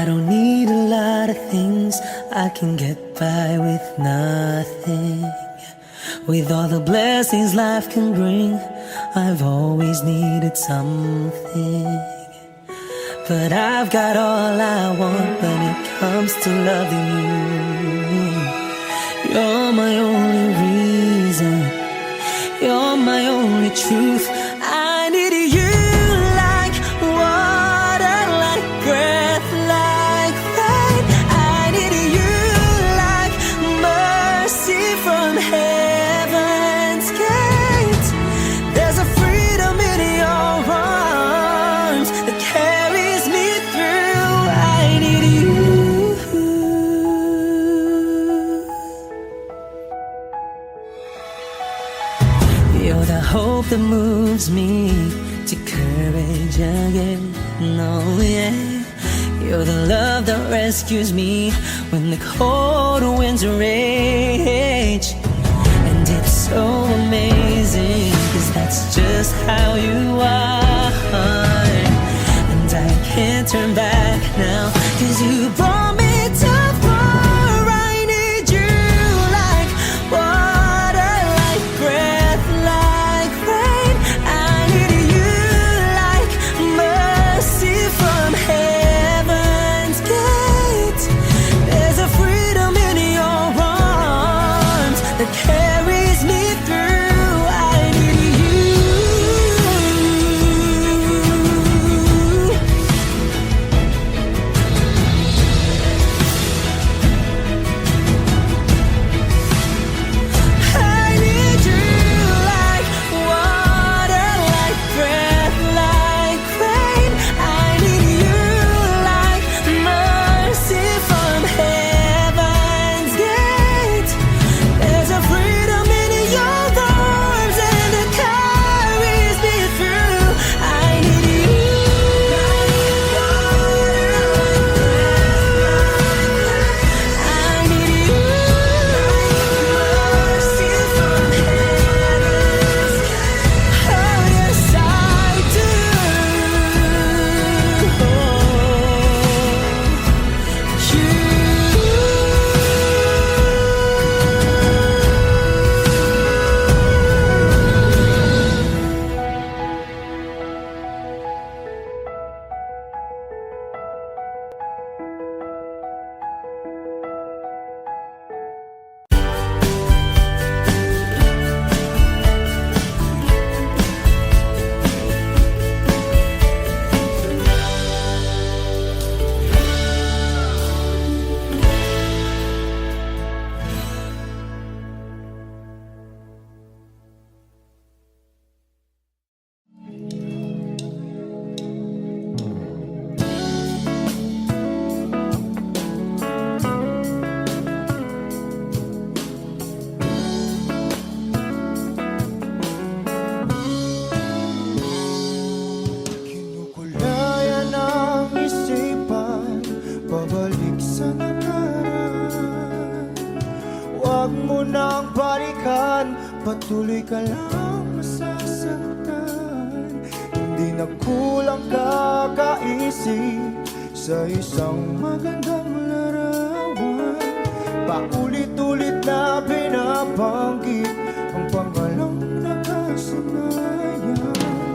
I don't need a lot of things, I can get by with nothing. With all the blessings life can bring, I've always needed something. But I've got all I want when it comes to loving you. You're my only reason, you're my only truth. I need you like water, like breath, like rain. I need you like mercy from heaven's gate. There's a freedom in your arms that carries me through. I need you. You're the hope that moves me to courage again. No, yeah. You're the love that rescues me when the cold winds rage. And it's so amazing, 'cause that's just how you are. And I can't turn back now, 'cause you brought me too far. I need you like water, like breath, like rain. I need you like mercy from heaven's gate. There's a freedom in your arms that carries me through. I need you. I need you like water, like breath, like rain. I need you like mercy from heaven's gate. There's a freedom in your arms and it carries me through. I need you. I need you. Mercy from heaven's gate. Oh yes, I do. Kinukulayan ang isipan, pabalik sa nakaraan. Huwag mo nang balikan, patuloy ka lang masasaktan. Hindi na kulang kakaisip sa isang magandang larawan. Paulit-ulit na binabanggit ang pangalang nakasanayan.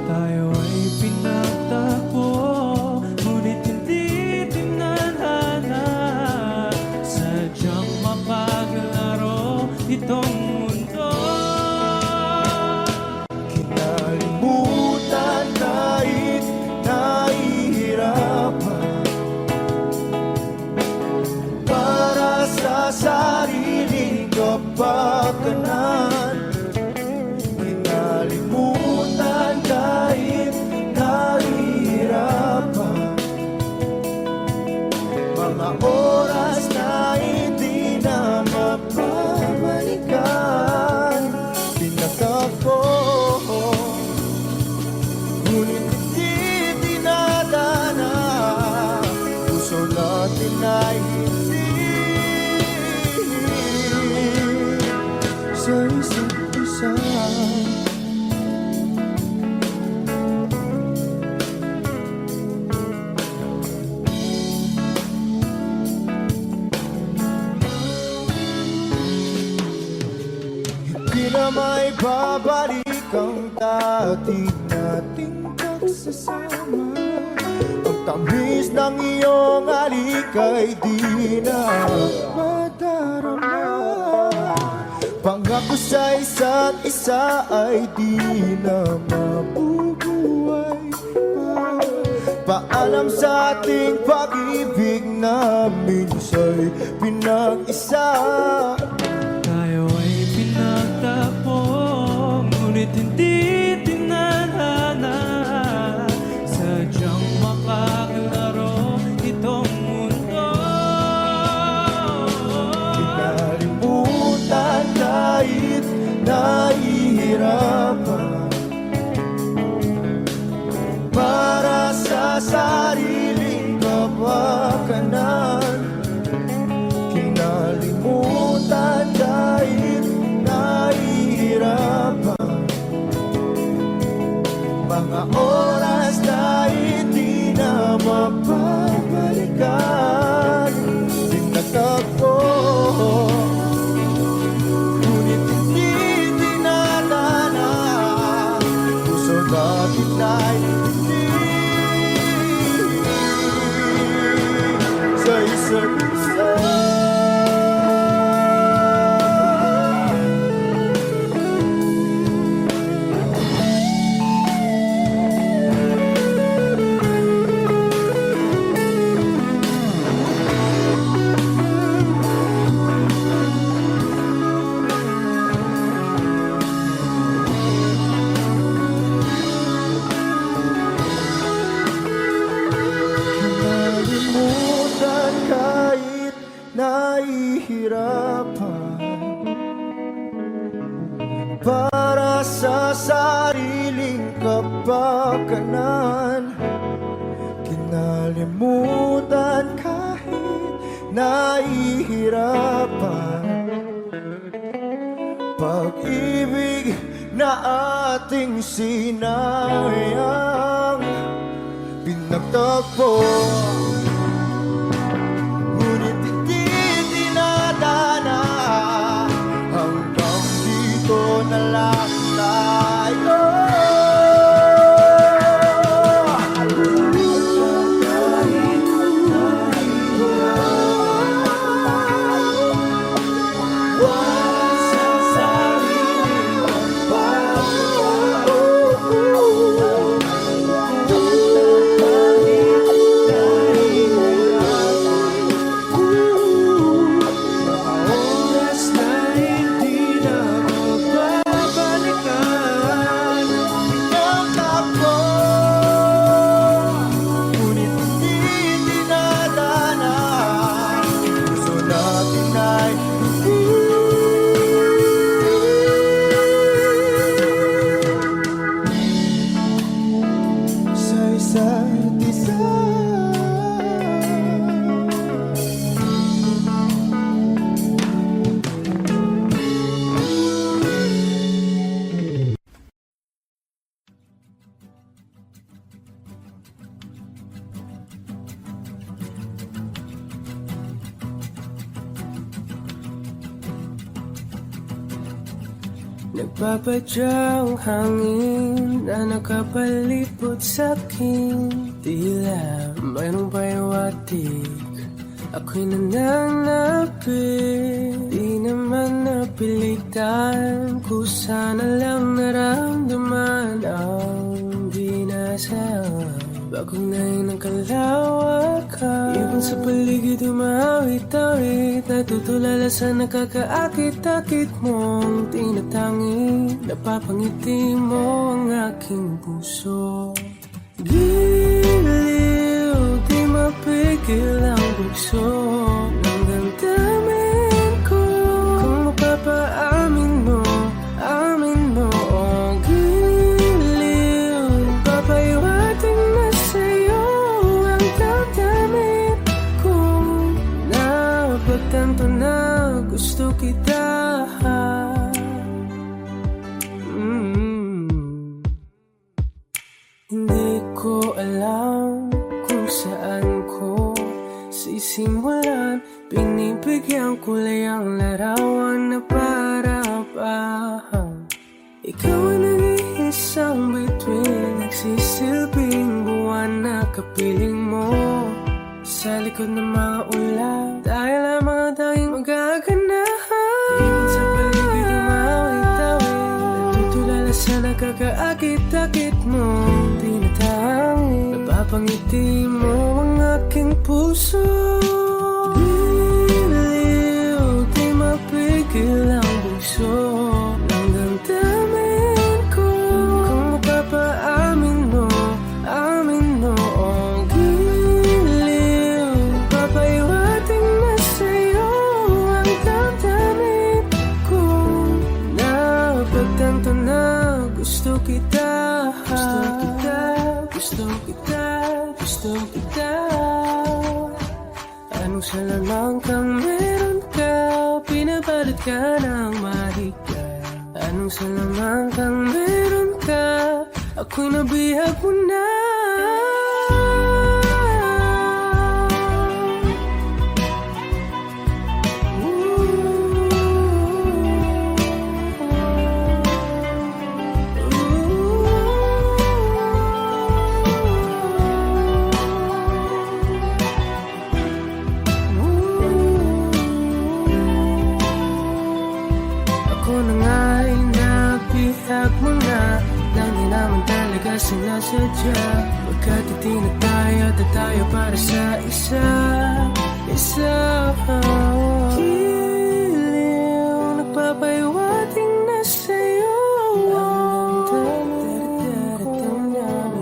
Tayo ay pinagtagpo, ngunit hindi tinadhana. Sadyang mapaglaro itong mundo. Kinalimutan kahit nahihirapan, para sa sariling kapakanan. Kinalimutan kahit nahihirapan, mga oras na hindi na mapabalikan. Pinagtagpo, ngunit hindi dinadana. Puso natin ay hindi sa isa't isa. na may babalik ang dati nating pagsasama. Ang tamis ng iyong halik ay di na madarama. Pangako sa isa't isa ay di na mabubuhay pa. Paalam sa ating pag-ibig na minsa'y pinag-isa. Tayo ay pinagtagpo, ngunit hindi tinadhana. Sadyang makakalaro itong mundo. Pinalimutan kahit nahihirapan, para sa sariling kapakanan. Kinalimutan kahit nahihirapan, mga oras na hindi na mapabalikan. Tinatagpo, ngunit hindi tinadhana. Puso natin ay hindi sa isa't isa. Kinalimutan kahit nahihirapan, para sa sariling kapakanan. Kinalimutan kahit nahihirapan, pag-ibig na ating sinayang. Pinagtagpo, ngunit hindi dinadana. Hanggang dito na lang tayo. Isa't isa. Nagpapadyang hangin na nakapalipot sa'kin. Tila mayroong pahiwatig, ako'y nananapit. Di naman napilitan, kusa na lang naramdaman ang binasa. Bagong ngayon ang kalawakan, ibon sa paligid umawit-awit. Natutulala sa nakakaakit-akit mong tinatangi. Napapangiti mo ang aking puso. Giliw, di mapigil ang bugso ng damdamin ko. Kung mapapaamin mo, amin mo. Oh, giliw, papahiwatig na sa'yo ang damdamin ko. Napagtanto na gusto kita. Hindi ko alam kung saan ko sisimulan. Binibigyan ko lang ang larawan na para pa Ikaw ang nag-iisang bituin, nagsisilbing buwan na kapiling mo sa likod ng mga ulan. Dahil ang mga tanging magaganahan, ibig sa paligid umawit-awit, nagtutulala sa nakakaakit-akit mo. Tinatangin, napapangiti mo ang aking puso. Liliw, di mapigil ang bugso ng damdamin ko. Kung mapapaamin mo, amin mo, oh giliw, papaiwating na sa'yo ang damdamin ko. Napagtanto na gusto kita, gusto kita, gusto kita, gusto kita. Anong salamang kang meron ka, pinapalit ka ng mahika. Anong salamang kang meron ka, ako'y nabihag mo na. Ako na nga'y nabihag mo na, nang di naman talaga sinasadya. Pagkat itinataya at tayo para sa isa. Giliw, nagpapaiwating na sa'yo ang damdamin ko.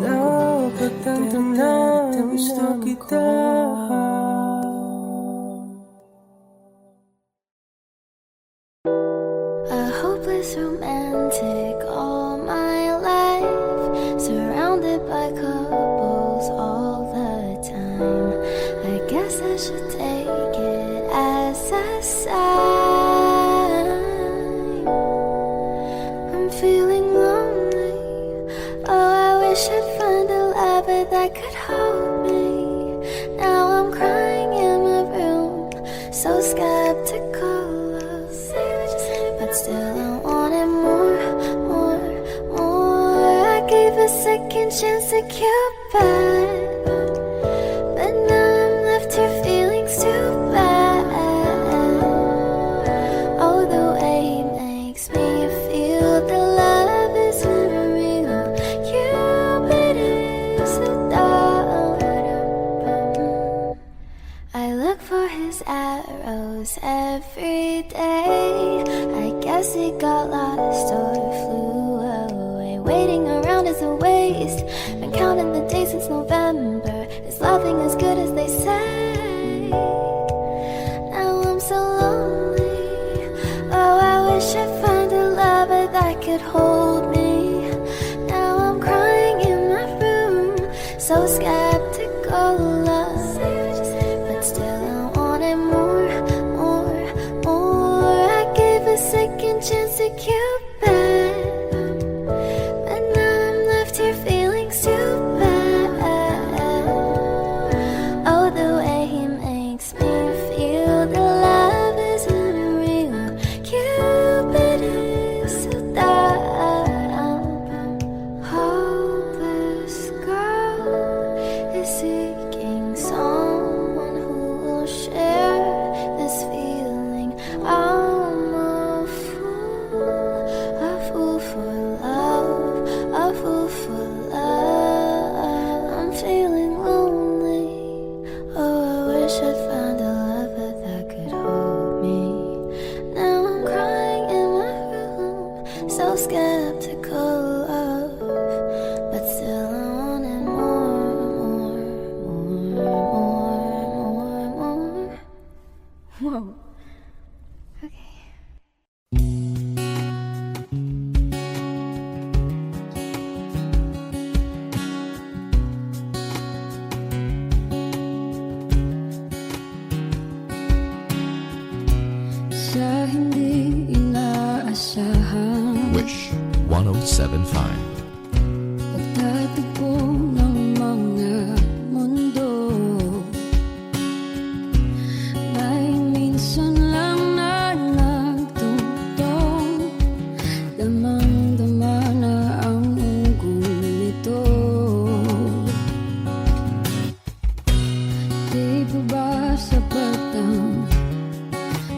Napagtanto na gusto kita. A hopeless romantic all my life, surrounded by couples all the time. I guess I should take it as a sign. I'm feeling lonely. Oh, I wish I'd find a lover that could hold me. Now I'm crying in my room, so skeptical. But still I wanted more, more, more. I gave a second chance to Cupid, but now I'm left here feeling too bad. Oh, the way he makes me feel the love is unreal. Cupid is the dark. I look for his arrows every day. I guess he got lost or flew away. Waiting around is a waste. Been counting the days since November. Is nothing as good as they say. Now I'm so lonely. Oh, I wish I'd find a lover that could hold me. Now I'm crying in my room, so skeptical of. But still I wanted more, more, more. I gave a second chance to Cupid, but now I'm left here feeling stupid. Oh, the way he makes me feel the love is unreal. Cupid is so dumb. Hopeless girl is seeking someone who will share this feeling. I'm a fool for love, a fool for love. I'm feeling lonely. Oh, I wish I'd find a lover that could hold me. Now I'm crying in my room, so skeptical of, but still I wanted more, more, more, more, more. Whoa. Okay. Sa hindi inaasahan, Wish 1075. pagtatagpo ng mga mundo, may minsan lang na nagtutong, damang-dama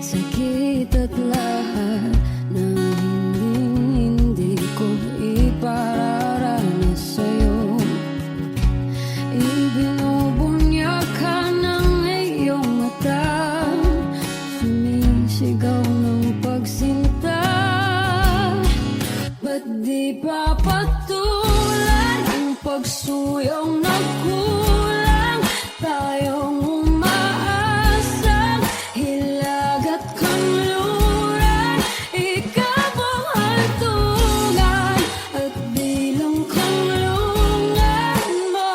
sakit at lahat ng hindi ko ipararanas sa'yo. Ibinubunya ka ng iyong mata, sumisigaw ng pagsinta. Ba't di papatulan ang pagsuyong nagkulang? Tayong umaasang hilag at kanluran, ikaw ang hantungan at bilang kanlungan mo.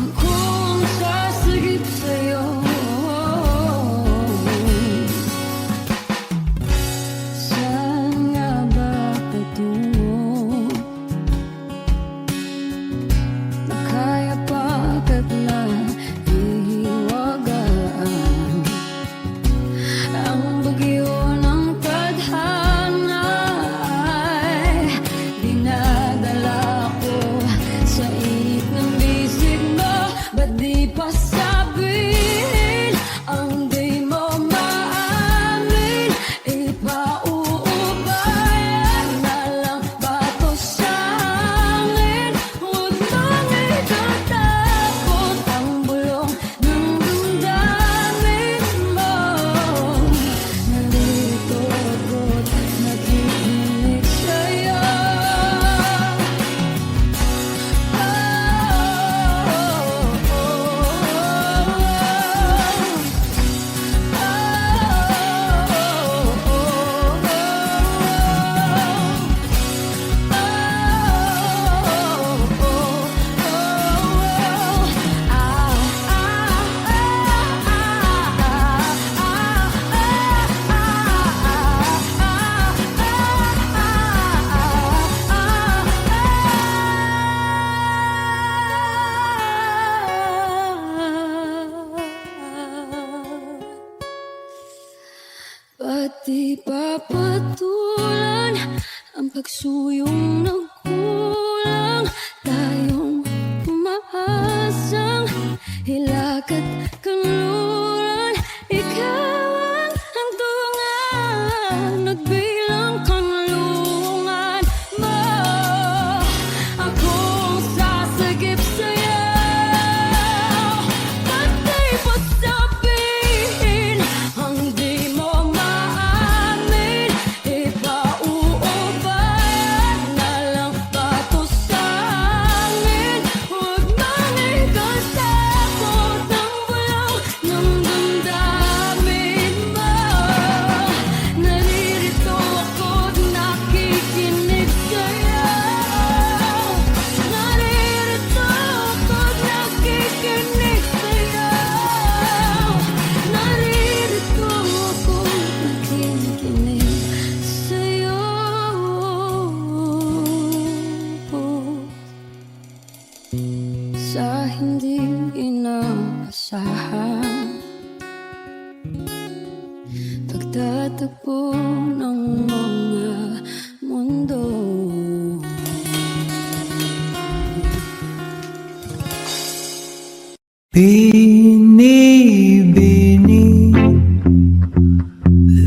Akong sasagip sa'yo. Saan nga ba patungo? Nakaya pagkat na ihiwagaan ang bagyo ng tadhana ay dinadala ko sa init ng bisig mo. Ba't di pa sabihin ang di mo maamin? Ipauubayan na lang ba to sa akin? Huwag mong itatakot ang bulong ng damdamin mo. Narito ako't nakikinig sa'yo. Ba't di papatulan ang pagsuyong nagkulang? Tayong umaasang hilag at kanluran, ikaw ang hantungan at bilang kanlungan mo. Akong sasagip sa'yo. Ba't di pa sabihin ang di mo maamin? Ipauubayan na lang ba to sa akin? Huwag mong ikatakot ang bulong ng damdamin mo. Naririto ako't nakikinig sa'yo. Naririto ako't nakikinig sa'yo. Naririto ako't nakikinig sa'yo. Sa hindi inaasahan, pagtatagpo ng mga mundo. Binibini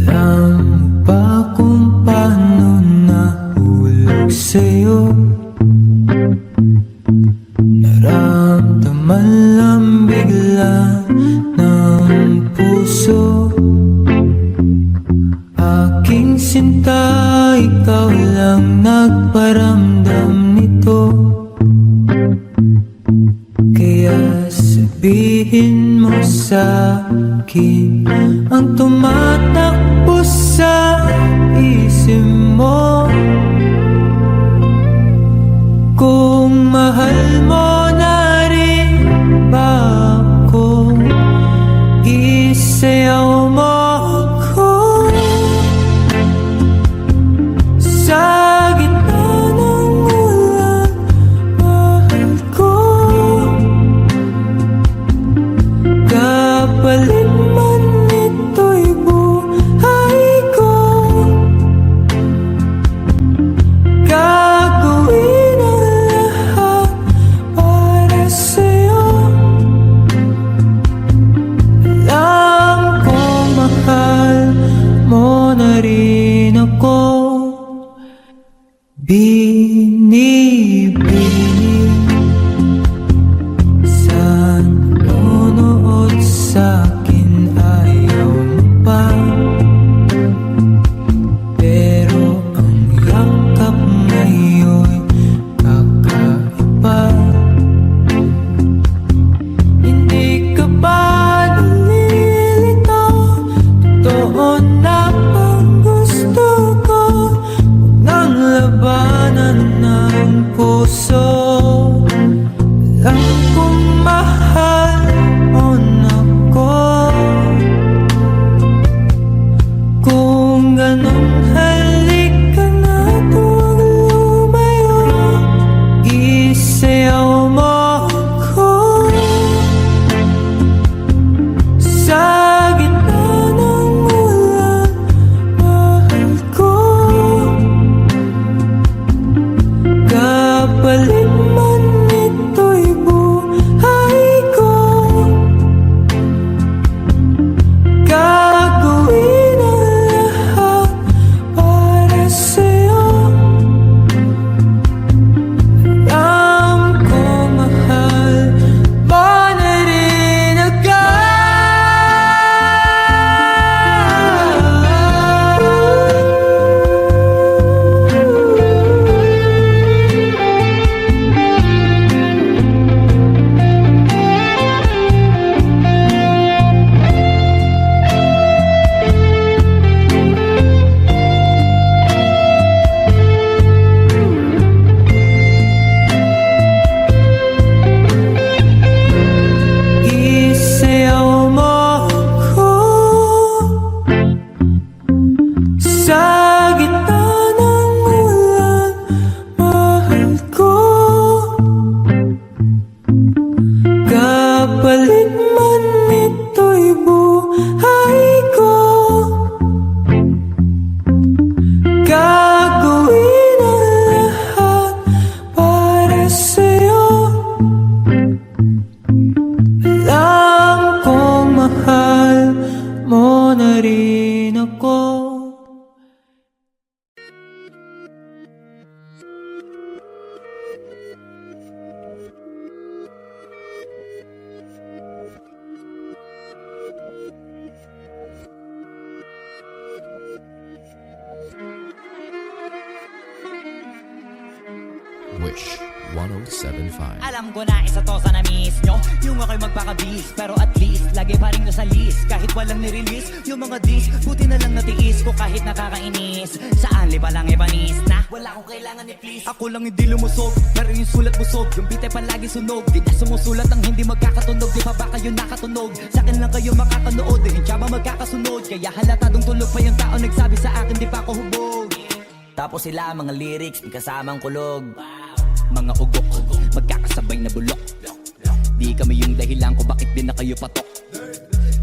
lang ba kung paano nahulog sa'yo? Naramdaman lang bigla ng puso, aking sinta, ikaw lang nagparamdam nito. Kaya sabihin mo sa'kin ang tumatakbo sa isip mo. Kung mahal mo na rin ba ako, isayaw mo ako. Sa gitna ng ulan, mahal ko. Kapalit man ito'y buhay ganun, halika na, huwag lumayo. Isayaw mo ako sa gitna ng ulan, mahal ko. Kapalit man ito'y buhay ko, gagawin ang lahat para sa'yo. Alam ko mahal mo na rin isayaw mo ako sa gitna ng ulan, mahal ko. Kapalit man ito'y buhay ko, gagawin ang lahat para sa'yo. Alam kong mahal mo na rin ako. Wish 1075. Alam ko na isa to sa na-miss nyo, yung ako'y magpakabis, pero at least lagi pa rin nyo sa list. Kahit walang nirelease, yung mga dis, buti na lang natiis ko kahit nakakainis. Saan li pa lang ipanis na wala akong kailangan ni please. Ako lang hindi lumusog, pero yung sulat busog, yung bitay palagi sunog. Di na sumusulat ang hindi magkakatunog, di pa ba kayo nakatunog? Sa akin lang kayo makakanood, di ba magkakasunod? Kaya halatadong tulog pa yung tao nagsabi sa akin di pa ako hubog. Tapos sila mga lyrics, may kasamang kulog. Mga ugok, magkakasabay na bulok. Di kami yung dahilan kung bakit din na kayo patok.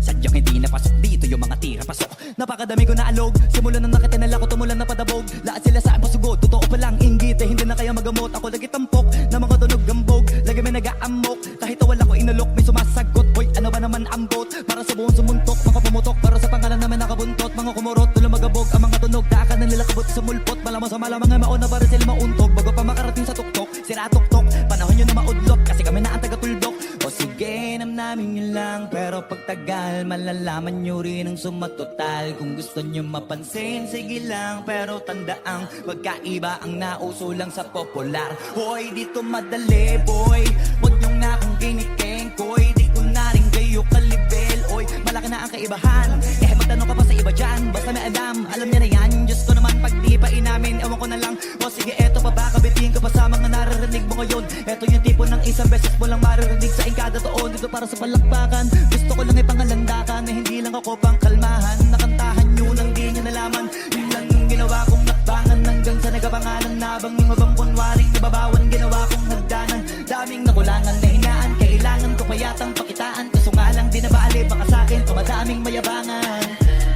Sadyang hindi napasok dito yung mga tira pasok. Napakadami ko na alog, simula nang nakitinala ko tumulan na padabog. Lahat sila sa pasugod, totoo pa lang inggit eh, hindi na kaya magamot. Ako lagi tampok, na mga tunog gambog. Lagi may nag-aamok, kahit wala ko inalok. May sumasagot, boy ano ba naman ambot? Para sa buong sumuntok, mga pumutok. Para sa pangalan namin nakabuntot, mga kumurot. Tulang magabog, ang mga tunog, daakan na nila kabot sa mulpot. Malamang sa malamang ay mauna para sila mauntog. Bago pa makarating sa tuktok, sira tuktok. Panahon nyo na maudlot, kasi kami na ang taga-tuldok. O sige, namin yun lang, pero pagtagal malalaman nyo rin ang sumatotal. Kung gusto nyo mapansin, sige lang, pero tandaang magkaiba ang nauso lang sa popular. Hoy, dito madali, boy, huwag nyo nga akong kinikeng, koy. Di ko na rin kayo kalibel, oy, malaki na ang kaibahan. Eh, magtanong ka pa sa iba dyan, basta may alam niya na yan. Diyos ko naman, pag di pa inamin, ewan ko na lang. O sige, eto pa ba, kabitiin ko pa sa mga naririnig mo ngayon. Eto yung tipo ng isang beses mo lang maririnig sa kada taon. Dito para sa palakpakan, gusto ko lang ipangalandakan na hindi lang ako pang kalmahan. Nakantahan nyo nang di nyo nalaman. Yun lang yung ginawa kong nakbangan, hanggang sa nagapangalan nabang yung mabang kunwaring nababawan. Ginawa kong hagdanan, daming nakulangan na hinaan. Kailangan ko pa yatang pakitaan, kaso nga lang di na baali baka sa'kin o madaming mayabangan.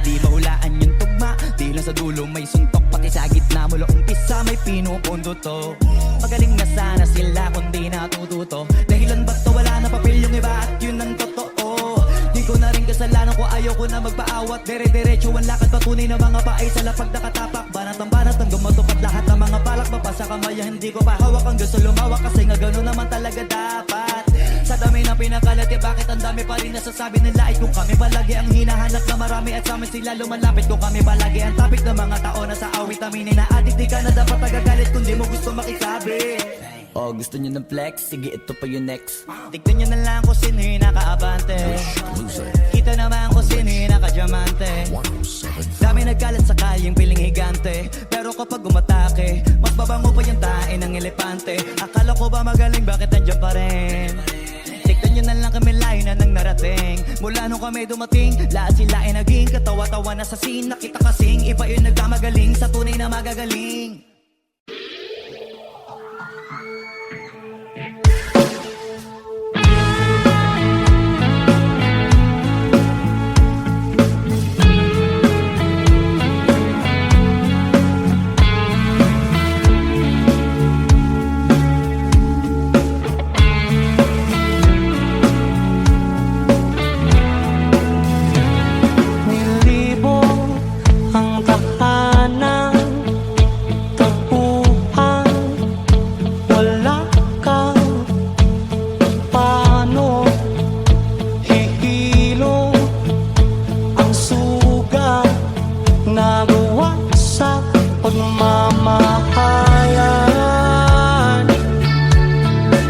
Di mahulaan yung tugma, di lang sa dulo may suntok. Pati sa gitna mula umpisa may pinupundo to. Magaling na sana sila kung di natututo. Dahilan ba't to wala na papel yung iba at yun ang totoo. Di ko na rin kasalanan ko ayaw ko na magpaawat. Dire-diretso ang lakad patunay na mga paay sa lapag nakatapak. Banat ang hanggang matupad lahat ng mga balak. Mapasa kamay hindi ko pa hawak ang gusto lumawak. Kasi nga gano'n naman talaga dapat. Sa dami ng pinakalat bakit ang dami pa rin nasasabi nila ay kung kami palagi ang hinahanap na marami at sa amin sila lumalapit. Kung kami palagi ang topic ng mga tao na sa awit aminin na adik di ka na dapat nagagalit kung di mo gusto makisabi. Oh, gusto nyo ng flex? Sige, ito pa yung next. Tignan nyo na lang kung sino yung nakaabante. Kita naman kung sino yung nakadiamante. Dami nagkalat sa kalyeng piling higante. Pero kapag umatake, mas babango pa yung tae ng elepante. Akala ko ba magaling, bakit nandiyan pa rin? Tignan nyo na lang kami layo na nang narating. Mula nung kami dumating, lahat sila ay naging katawa-tawa. gawa na sa scene. Nakita kasing iba yung nagkamagaling sa tunay na magagaling. Nilibo ang tahanan, tagpuan, wala ka. Paano hihilo ang suga nagawa sa pagmamahalan?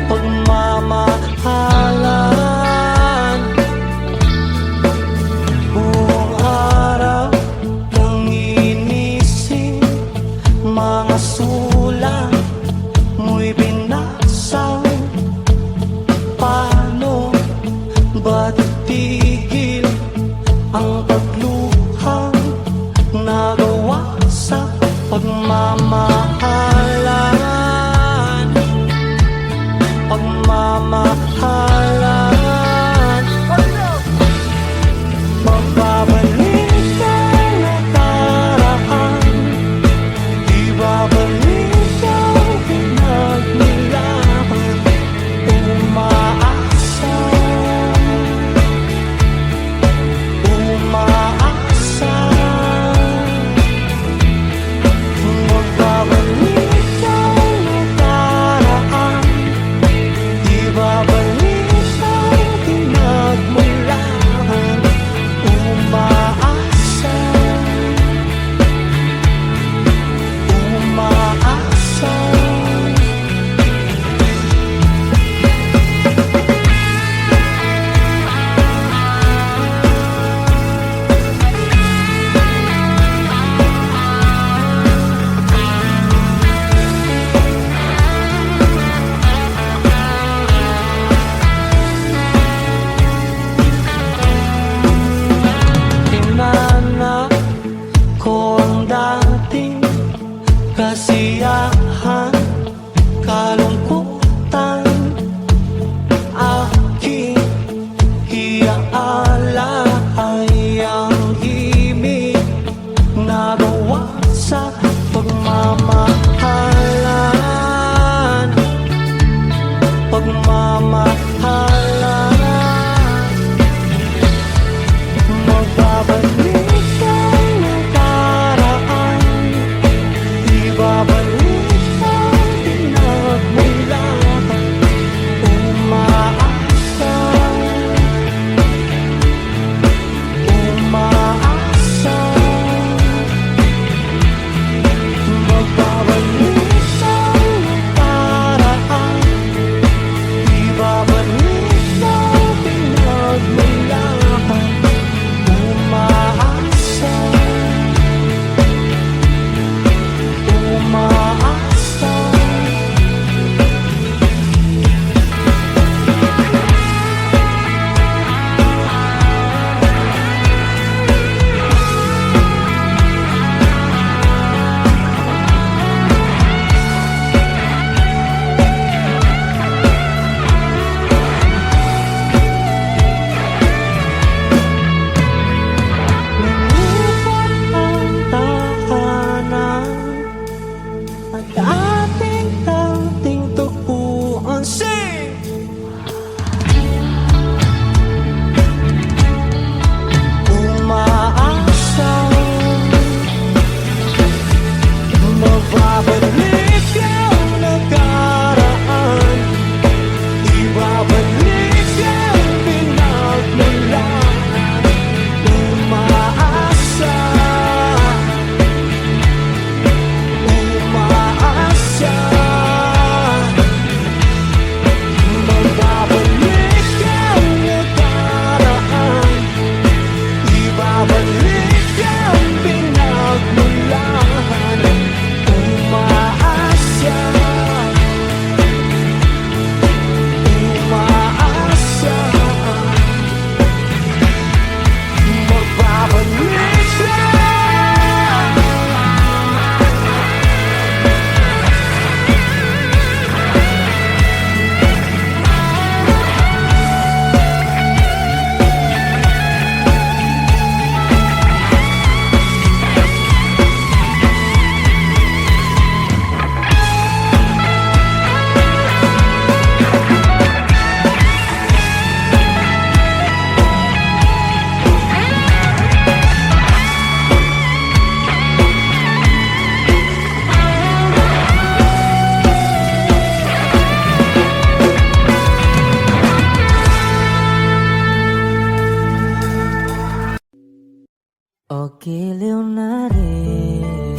Pagmamahalan, buong araw nang inisip, mga sulat mo'y binasa. Paano ba titigil ang pagluha nagawa sa pagmamahalan? Pagmamahalan, magbabalik ang nakaraan, ibabalik ang pinagnilahan. Umaasa, umaasa, magbabalik baliw narinig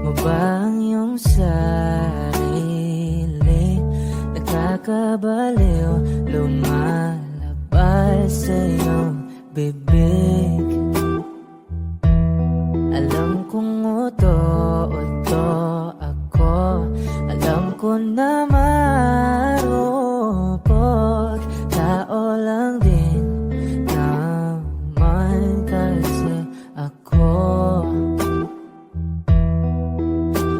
mo ba ang iyong sarili? Nakakabaliw lumalabas sa iyong bibig. Alam kong uto-uto ako, alam ko na marupok, tao lang din naman kasi ako.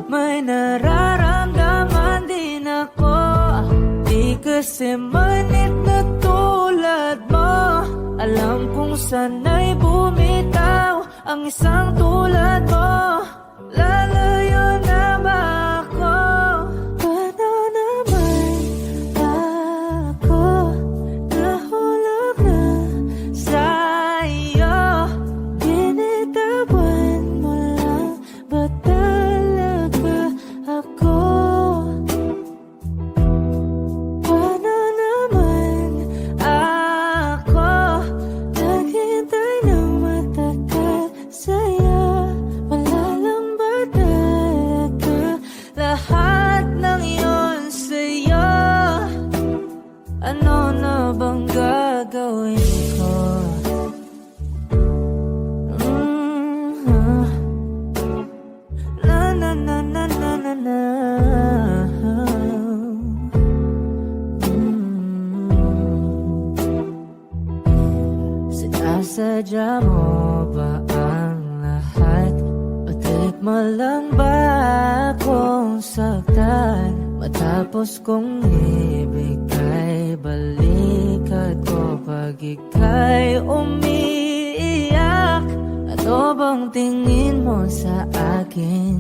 May nararamdaman din ako, di kasi manit na tulad mo. Alam kong sana'y bumitaw ang isang tulad mo. Lalayo na ba ako? Paano naman ako nahulog na sa'yo? Binitawan mo lang ba talaga ako? Paano naman ako naghintay ng matagal sa'yo? Wala lang ba talaga lahat ng iyon sa'yo? Ano na bang gagawin ko? Na na na na na na na. Sinasadya mo ba ang lahat? O trip mo lang ba akong saktan? Matapos kong ibigay balikat ko pag ika'y umiiyak. Ano bang tingin mo sa akin?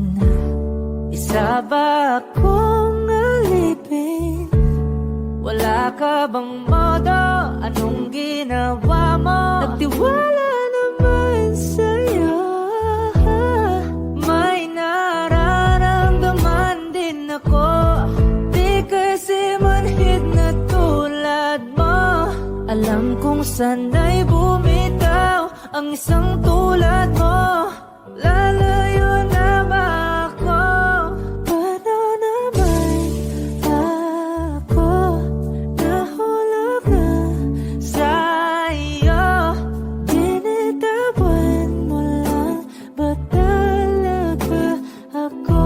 Isa ba akong alipin? Wala ka bang modo? Anong ginawa mo? Nagtiwala naman sa'yo. May nararamdaman din ako, di kasi manhid na tulad mo. Alam kong sana'y bumitaw ang isang tulad mo. Lalayo na ba ako? Paano naman ako nahulog na sa'yo? Binitawan mo lang ba talaga ako?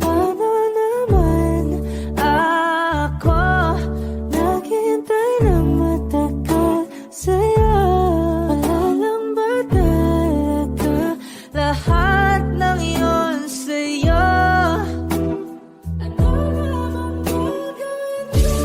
Paano naman ako naghintay ng matagal sa'yo? Wala lang ba talaga lahat ng iyon sa'yo? Ano naman gagawin ko?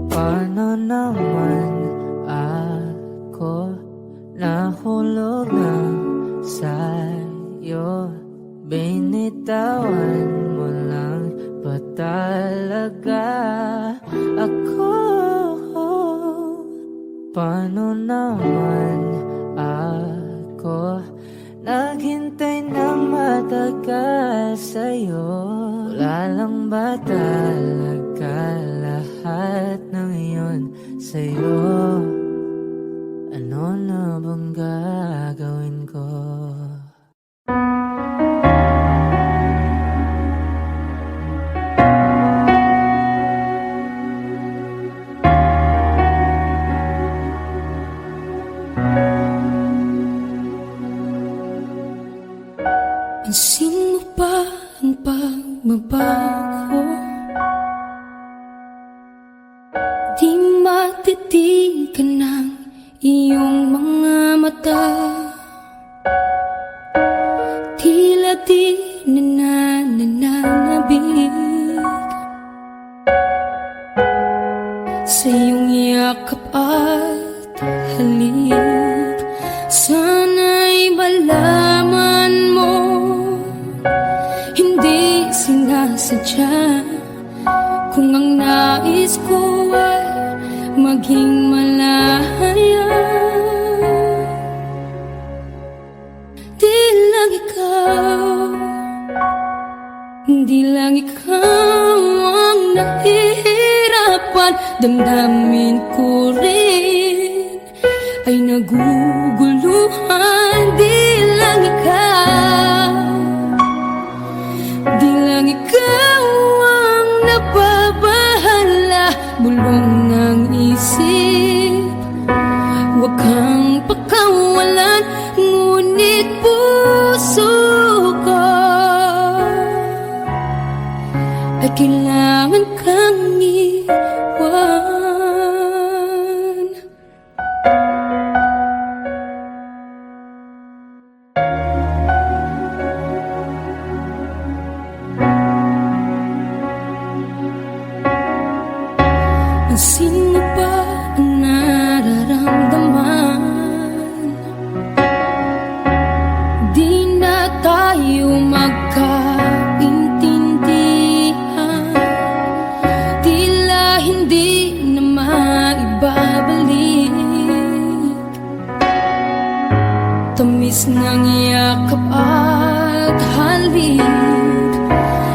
Paano naman ako nahulog na sa'yo? Binitawan mo lang ba talaga ako? Paano naman ako naghintay ng matagal sa'yo? Wala lang ba talaga lahat ng iyon sa'yo? Ano na bang gagawin ko? Pansin mo ba ang pagbabago? Di matitigan ng iyong mga mata. yakap at halik. Sana'y malaman mo, hindi sinasadya. Kung ang nais ko ay maging malaya, di lang ikaw, di lang ikaw ang nahihirapan. Damdamin ko rin ay naguguluhan. Di lang ikaw, di lang ikaw ang nababahala. Bulong ng isip, huwag kang pakawalan. Ngunit puso ko ay kailangan kang iwan. Ang sino ba ang nararamdaman? Di na tayo magkaintindihan. Tila hindi na maibabalik. Tamis ng yakap at halik.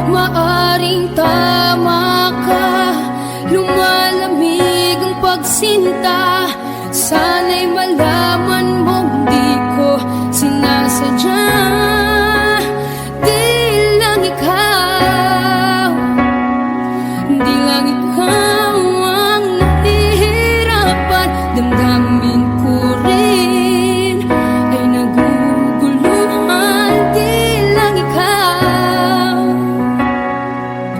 Maaring tama ka, lumalamig ang pagsinta. Sana'y malaman mong di ko sinasadya. Di lang ikaw, di lang ikaw ang nahihirapan. Damdamin ko rin ay naguguluhan. Di lang ikaw,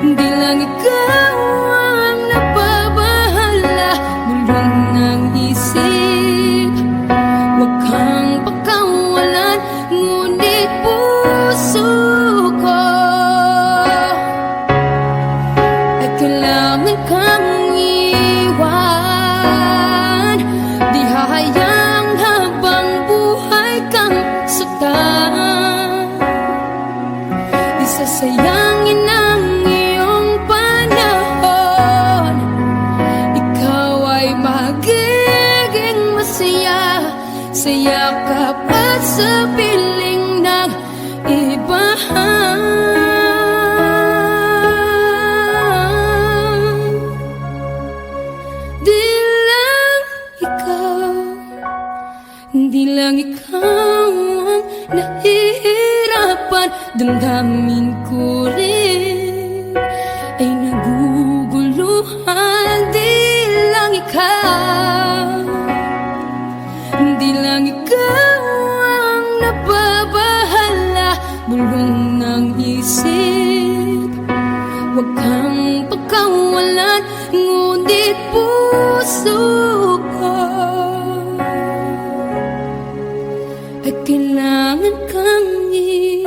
di lang ikaw ang nababahala. Bulong ng isip, huwag kang pakawalan. Ngunit puso ko ay kailangan kang iwan. Di hahayang habang buhay kang saktan. Di sasayangin ang iyong panahon. Ikaw ay magiging masaya sa yakap at sa piling ng iba. Di lang ikaw, di lang ikaw ang nahihirapan. Damdamin ko rin ay naguguluhan. Di lang ikaw, di lang ikaw ang nababahala. Bulong ng isip, huwag kang pakawalan. Ngunit puso ko ay kailangan kang iwan.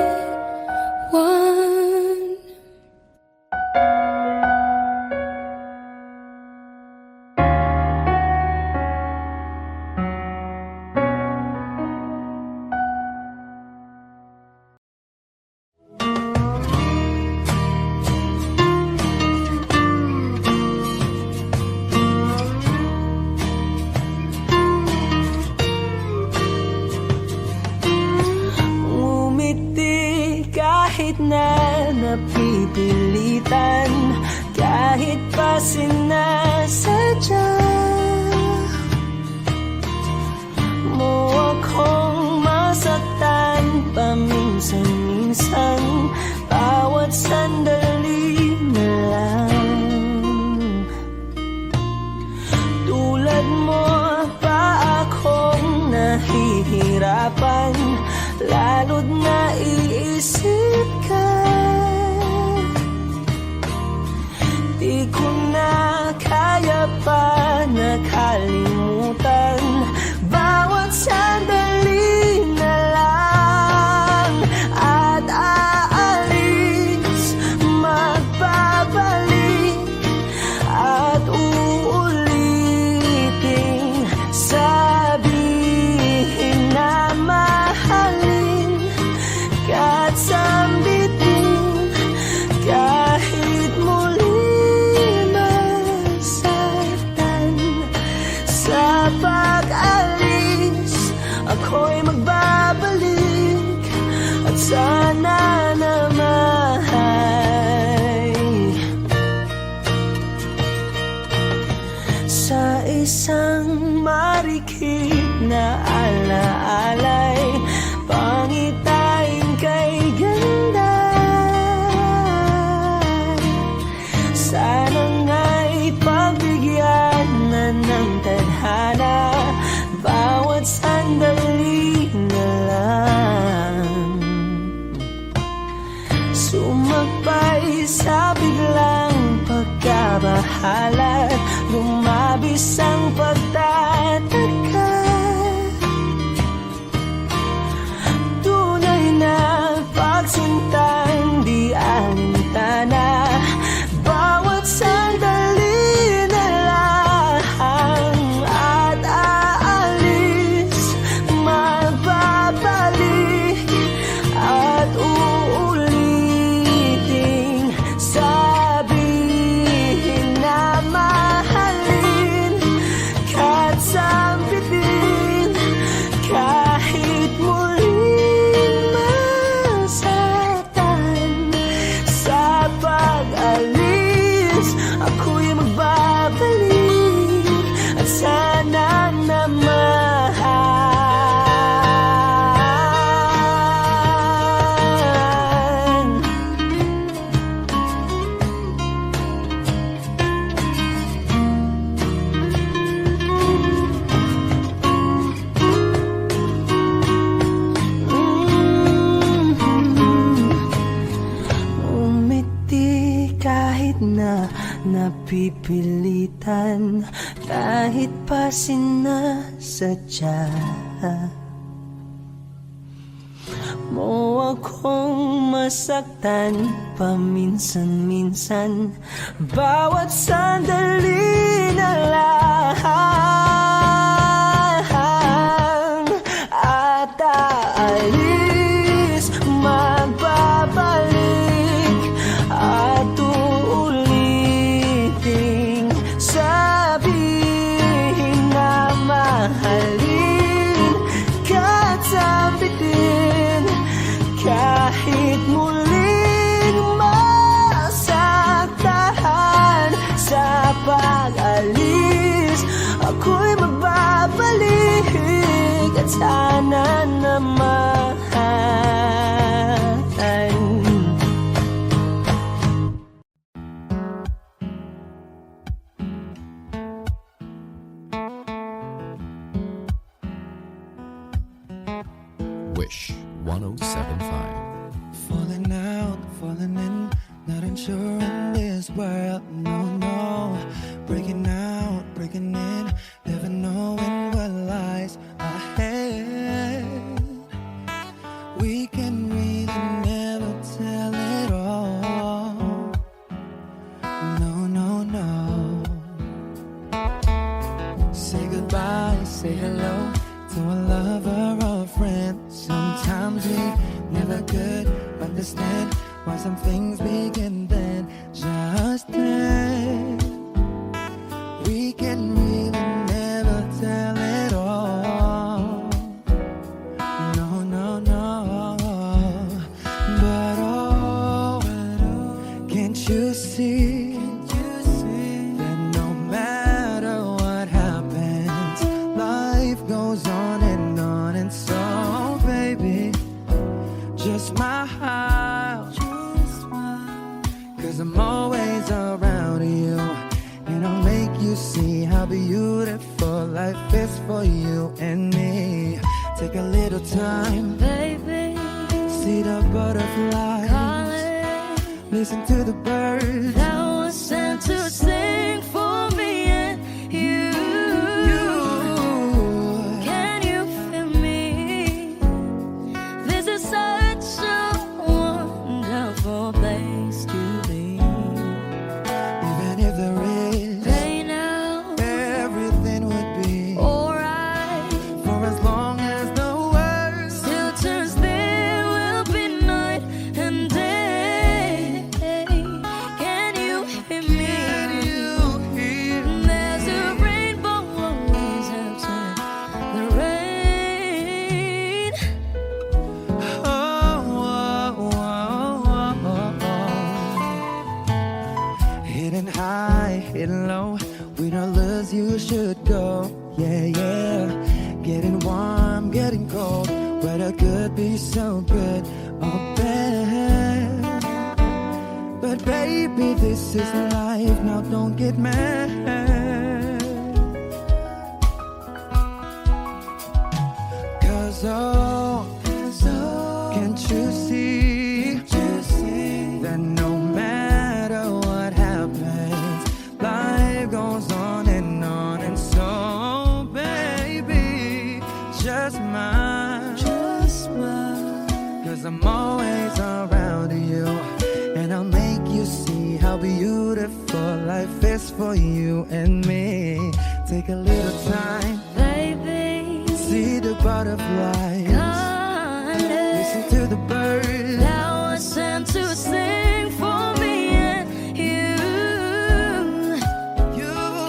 Ngumiti kahit na napipilitan, kahit pa sinasadya mo akong masaktan paminsan-minsan. Bawat sandali na lang, tulad mo pa akong nahihirapan. Lalo't naiisip ka, di ko na kaya pa nakalimutan. Bawat sandali na lang at aalis, magbabalik at uulitin. sana naman sa isang marikit na alaalay, pangitain kay ganda. Sana nga'y pagbigyan na ng tadhana, bawat sandali na lang. Sumakbay sa biglang pagkabahala, lumabis ang pagtataka. Tunay na pagsintang di alintana, bawat sandali na lang. At aalis, magbabalik at uuliting sabihin na mahalin kahit sampitin, kahit muling masaktan. Sa pag-alis, ako'y magbabalik at sana naman. Umiti kahit na napipilitan, kahit pa sinasadya mo akong masaktan paminsan-minsan, bawat sandali na lang. At aalis, magbabalik at uuliting sabihin na mahalin kahit sampitin, kahit muling masaktan. Sa pag-alis, ako'y magbabalik at sana naman. Wish 1075. Falling out, falling in, not unsure in this world, no, no. Breaking out, breaking in, never knowing what lies ahead. We can really never tell it all. No, no, no. Say goodbye, say hello to a lover or a friend. Sometimes we never could understand why some things begin then, just then. We can really never tell it all. No, no, no. But oh, can't you see that no matter what happens, life goes on and on, and so baby, just smile, cause I'm always around you, and I'll make you see how beautiful life is for you and me. Take a little time, Baby, see the butterflies, calling, listen to the birds. that was sent to sing for me and you. Can you feel me? This is such a wonderful place to be. Even if there is They know everything would be alright. for as long as the world Still turns there will be night and day. Can yeah, yeah. Getting warm, getting cold. Weather could be so good or bad. But baby, this is life. Now don't get mad. Cause can't you see that no matter what happens, life goes on. And so, baby, just smile. Cause I'm always around you, and I'll make you see how beautiful life is for you and me. Take a little time, Baby, see the butterflies, listen to the birds. thou art sent to sing for me and you.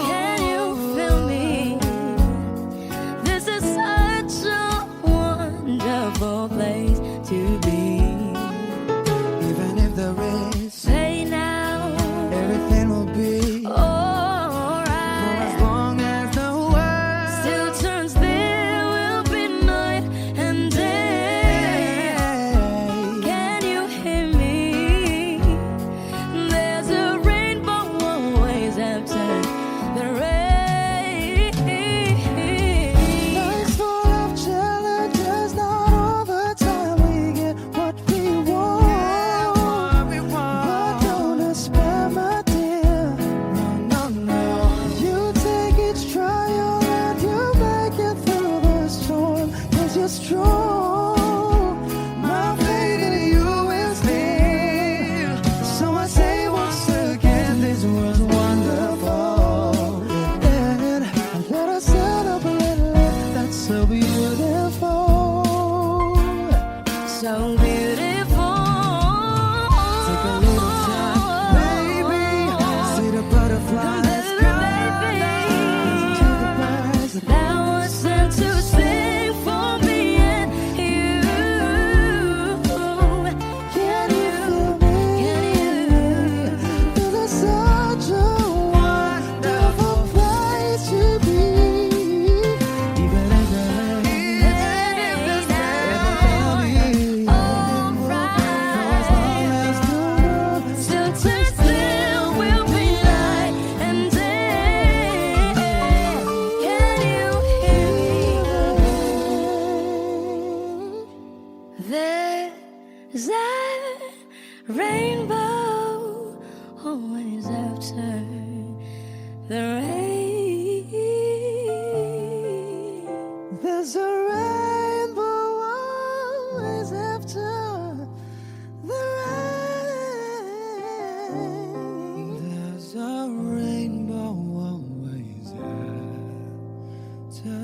Can you feel me? This is such a wonderful place to be. Even if there is, Say now, everything will be for alright. as long as the world Still turns, there will be night and day. Can you hear me? There's a rainbow always after the rain. Life's full of challenges, not all the time we get what we want. But don't despair, my dear. No, no, no. You take each trial and you make it through the storm. 'Cause you're strong. My faith in you is real. So I say once again, this world's wonderful. And let us celebrate life that's so beautiful. So beautiful. Take a little time, baby. See the butterflies. Baby, Listen to the birds. thou art sent to sing for me and you. Can you feel me? This is such a wonderful place to be. Even as the rain, Still turns, there will be night and day. Can you hear me? There's a rainbow always after the rain. there's a rainbow always after the rain. There's a rainbow always after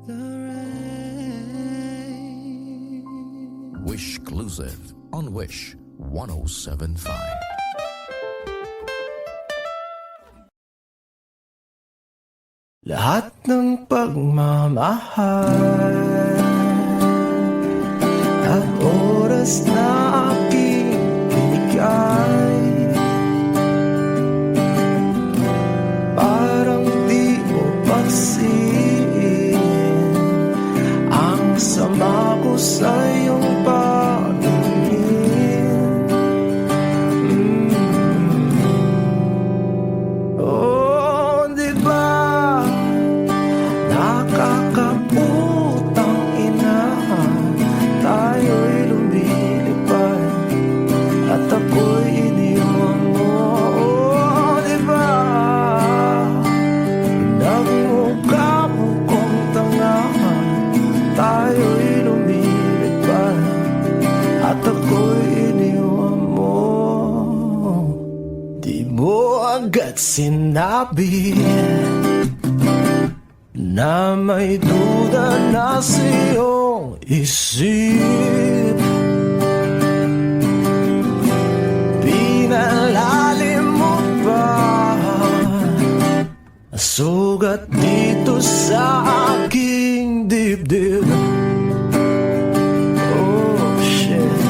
the rain. Wish exclusive on Wish 1075. Lahat ng pagmamahal at oras na aking binigay, parang di mo pansin ang sama ko sa iyong paningin. Oh, di ba nakakaputang ina, tayo'y lumilipad at ako'y iniwan mo. Oh, di ba nagmukha mo kong tanga, tayo'y lumilipad at ako'y iniwan mo. Di mo agad sinabi na may duda na sa iyong isip. Pinalalim mo pa sugat dito sa aking dibdib. Oh shit.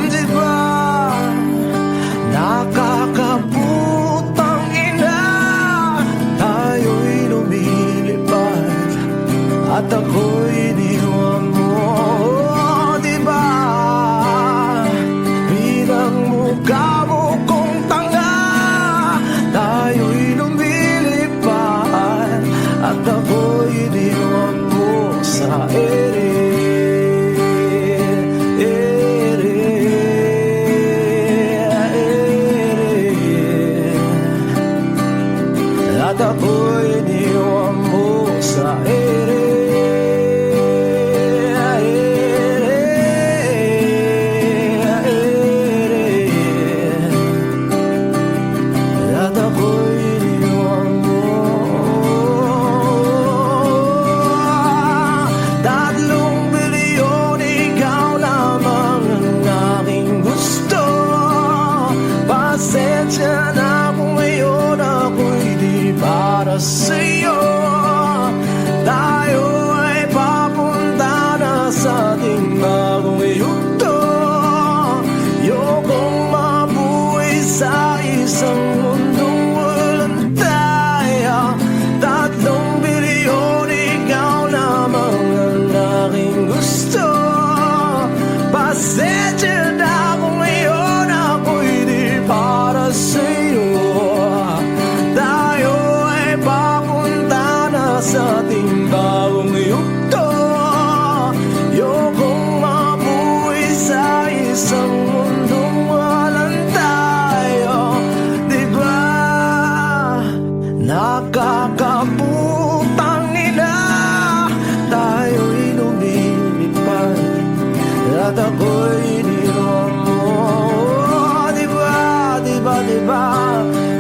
Di ba nakakaputang ina, ako'y iniwan mo. Diba bilang mukha mo kong tanga, tayo'y lumilipad at ako'y iniwan mo sa ere. At ako'y iniwan mo sa ere. At ako'y iniwan mo. 3 bilyon, ikaw lamang ang aking gusto. Pasensya na kung ngayon ako'y di para sa'yo. Tayo ay papunta na sa ating bagong yugto. Ayokong mabuhay sa isang mundong walang tayo. 3 bilyon, ikaw lamang ang aking gusto. Pasensya na kung ngayon ako'y di para sa'yo. Tayo ay papunta na sa ating bagong yugto. Ayokong mabuhay sa isang mundong walang tayo. Diba nakakaputang ina, tayo'y lumilipad at ako'y iniwan mo. Diba, diba, diba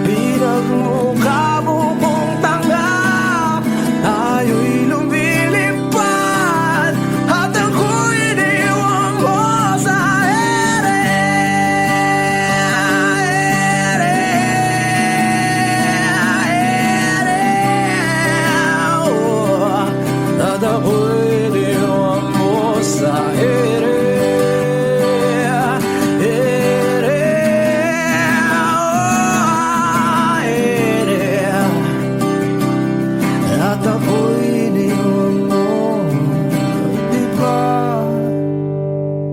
pinagmukha mo kong tanga, tayo'y lumilipad at ako'y iniwan mo sa ere. At ako'y iniwan mo sa ere. At ako'y iniwan mo. Diba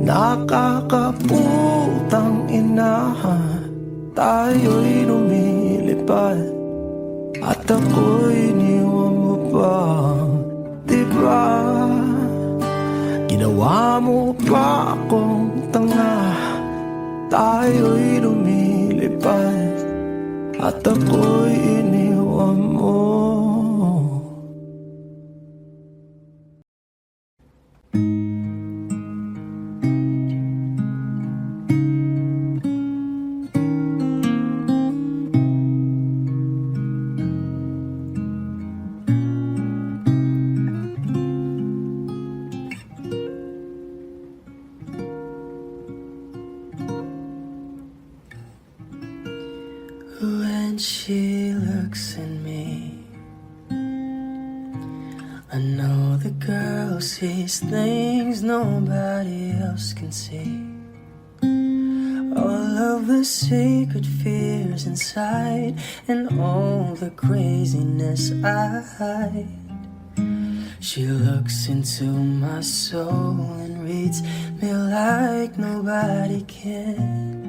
nakakaputang ina, tayo'y lumilipad at ako'y iniwan mo pa. Diba ginawa mo pa akong tanga, tayo'y lumilipad at ako'y iniwan mo. When she looks at me, I know the girl sees things nobody else can see. All of the secret fears inside and all the craziness I hide. She looks into my soul and reads me like nobody can.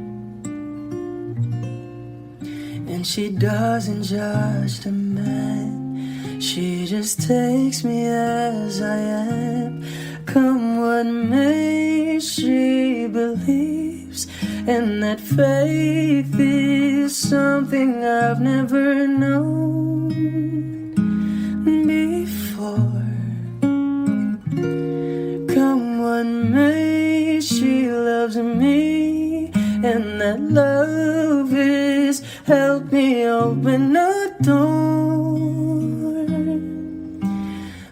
And she doesn't judge the man, she just takes me as I am. Come what may, she believes, and that faith is something I've never known before. Come what may, she loves me, and that love is help me open a door,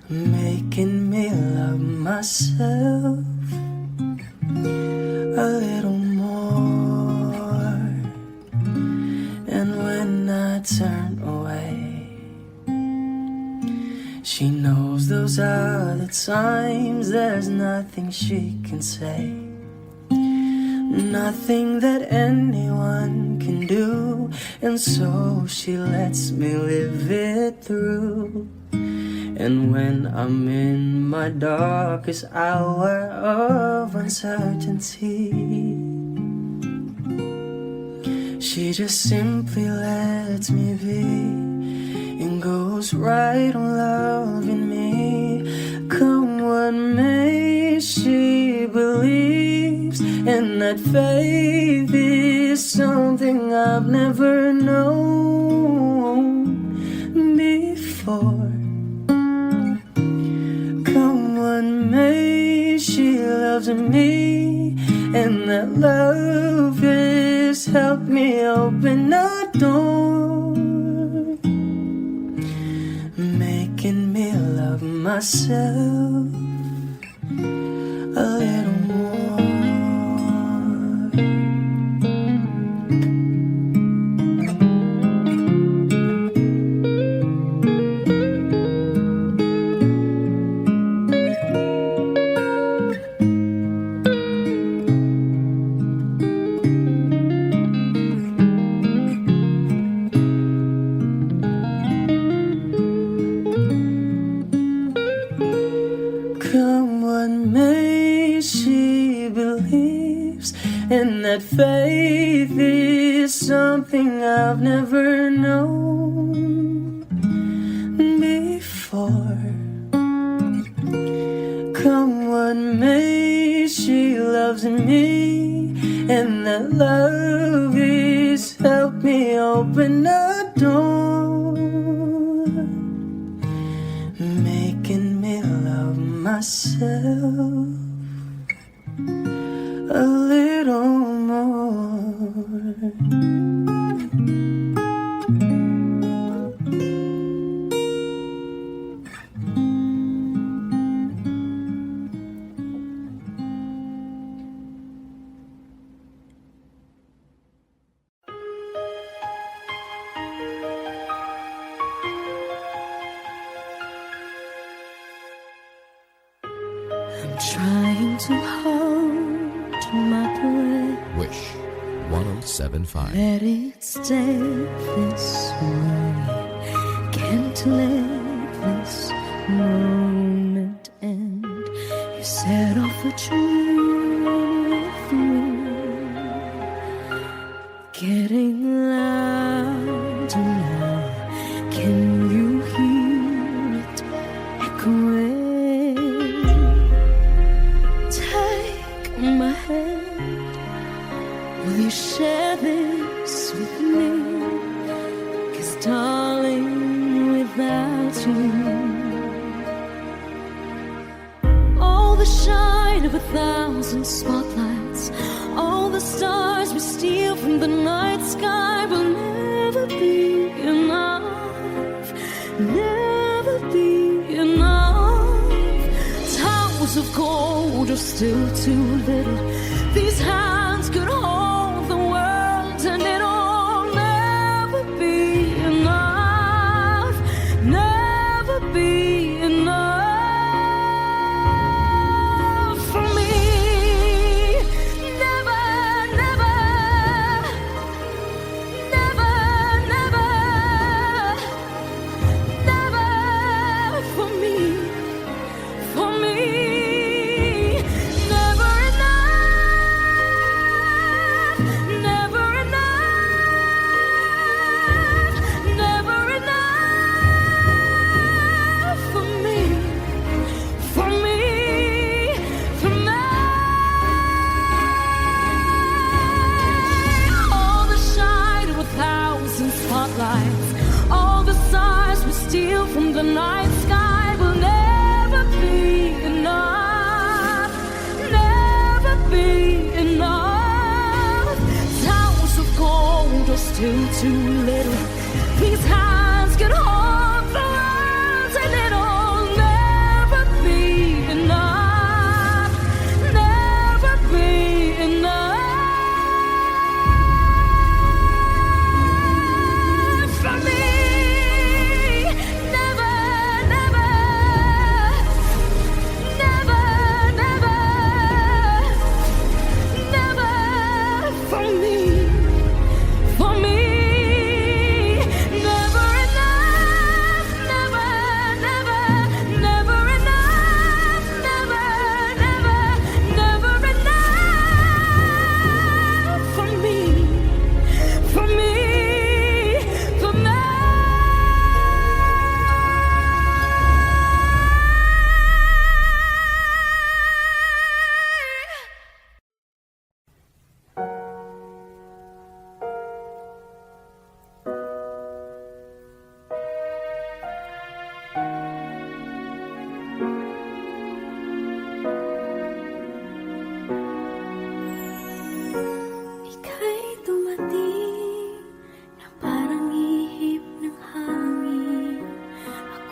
making me love myself a little more. And when I turn away, she knows those are the times there's nothing she can say, nothing that anyone can do, and so she lets me live it through. And when I'm in my darkest hour of uncertainty, she just simply lets me be and goes right on loving me. Come what may, she believes, and that faith is something I've never known before. Come what may, she loves me, and that love has helped me open a door, making me love myself a little more. Come what may, she believes, and that faith is something I've never known before. Come what may, she loves me, and that love has helped me open a door, making me love myself a little more. Trying to hold my breath, Wish 1075. let it stay this way. Can't let this moment end. You set off a dream with me, getting louder now. Can you hear it echoing? Take my hand, will you share this with me? 'Cause darling, without you, all the shine of 1,000 spotlights, all the stars we steal from the night sky will never be enough, never be enough. Towers of gold are still too little. These hands could hold the world, and it'll never be enough, never be enough for me. Never, never, never, never, never for me. For me, never enough, never enough, never enough for me, for me, for me. All the shine of 1,000 spotlights, all the stars we steal from the night sky will never be enough, never be enough. Towers of gold are still too little. These hands can hold the world, and it'll never be enough, never be enough for me. Never, never, never, never, never for me, for me.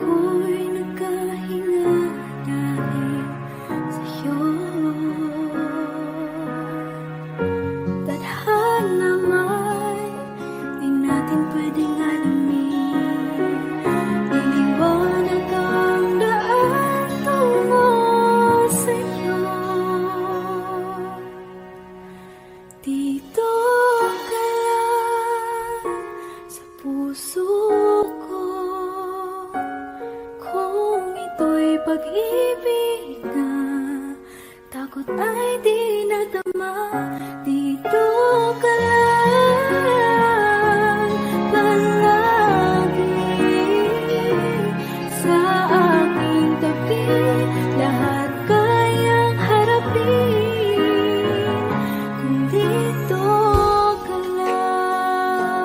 ako'y nagkahinga dahil sa'yo. Tadhana man, di natin pwedeng alamin. Liliwanag ang daan tungo sa'yo. Dito ka lang sa puso ko. Kung ito'y pag-ibig na, takot ay di nadama. Dito ka lang palagi sa aking tabi. Lahat kayang harapin kung dito ka lang.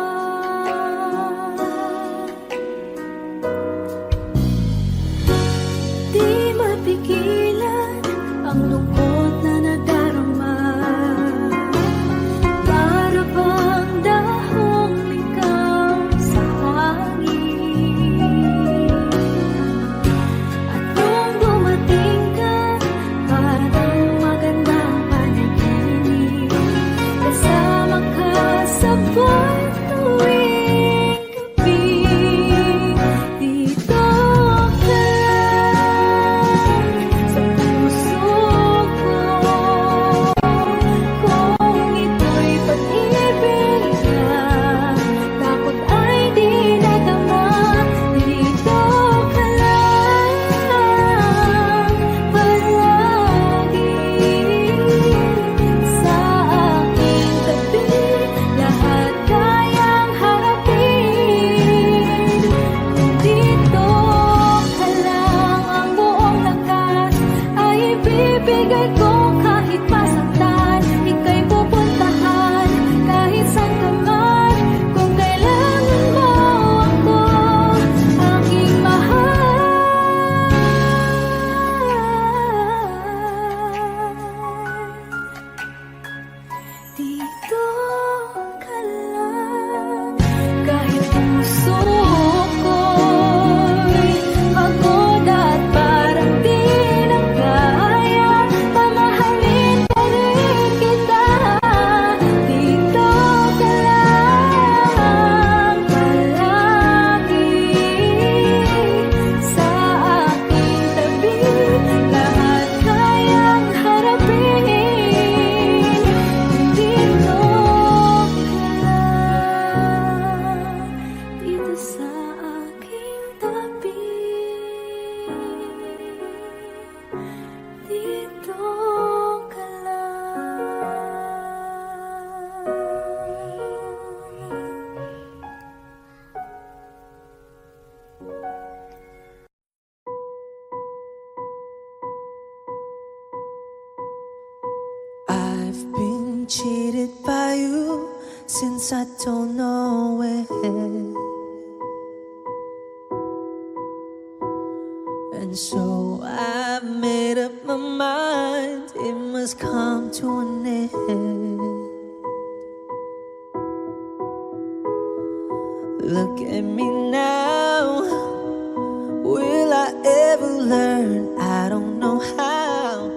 Di mapigilan ang lungkot na nadarama. Para bang dahong ikaw sa hangin. At nung dumating ka, parang magandang panaginip. Kasama ka sa buwan tuwing gabi. Dito ka lang sa puso ko. Kung ito'y pag-ibig na, takot ay di nadama. Dito ka lang palagi sa aking tabi. Lahat kayang harapin kung dito ka lang. Ang buong lakas ay ibibigay ko kahit masaktan. Ika'y pupuntahan kahit saan ka man. Kung kailangan mo ako, aking mahal. Dito ka lang. Kahit puso ko'y pagod at parang di na kaya, mamahalin pa rin kita. Dito ka lang palagi sa aking tabi. Lahat kayang harapin kung dito ka lang. Dito sa aking tabi. Dito ka lang. I've been cheated by you since I don't know when. And so I've made up my mind, it must come to an end. Look at me now, will I ever learn? I don't know how,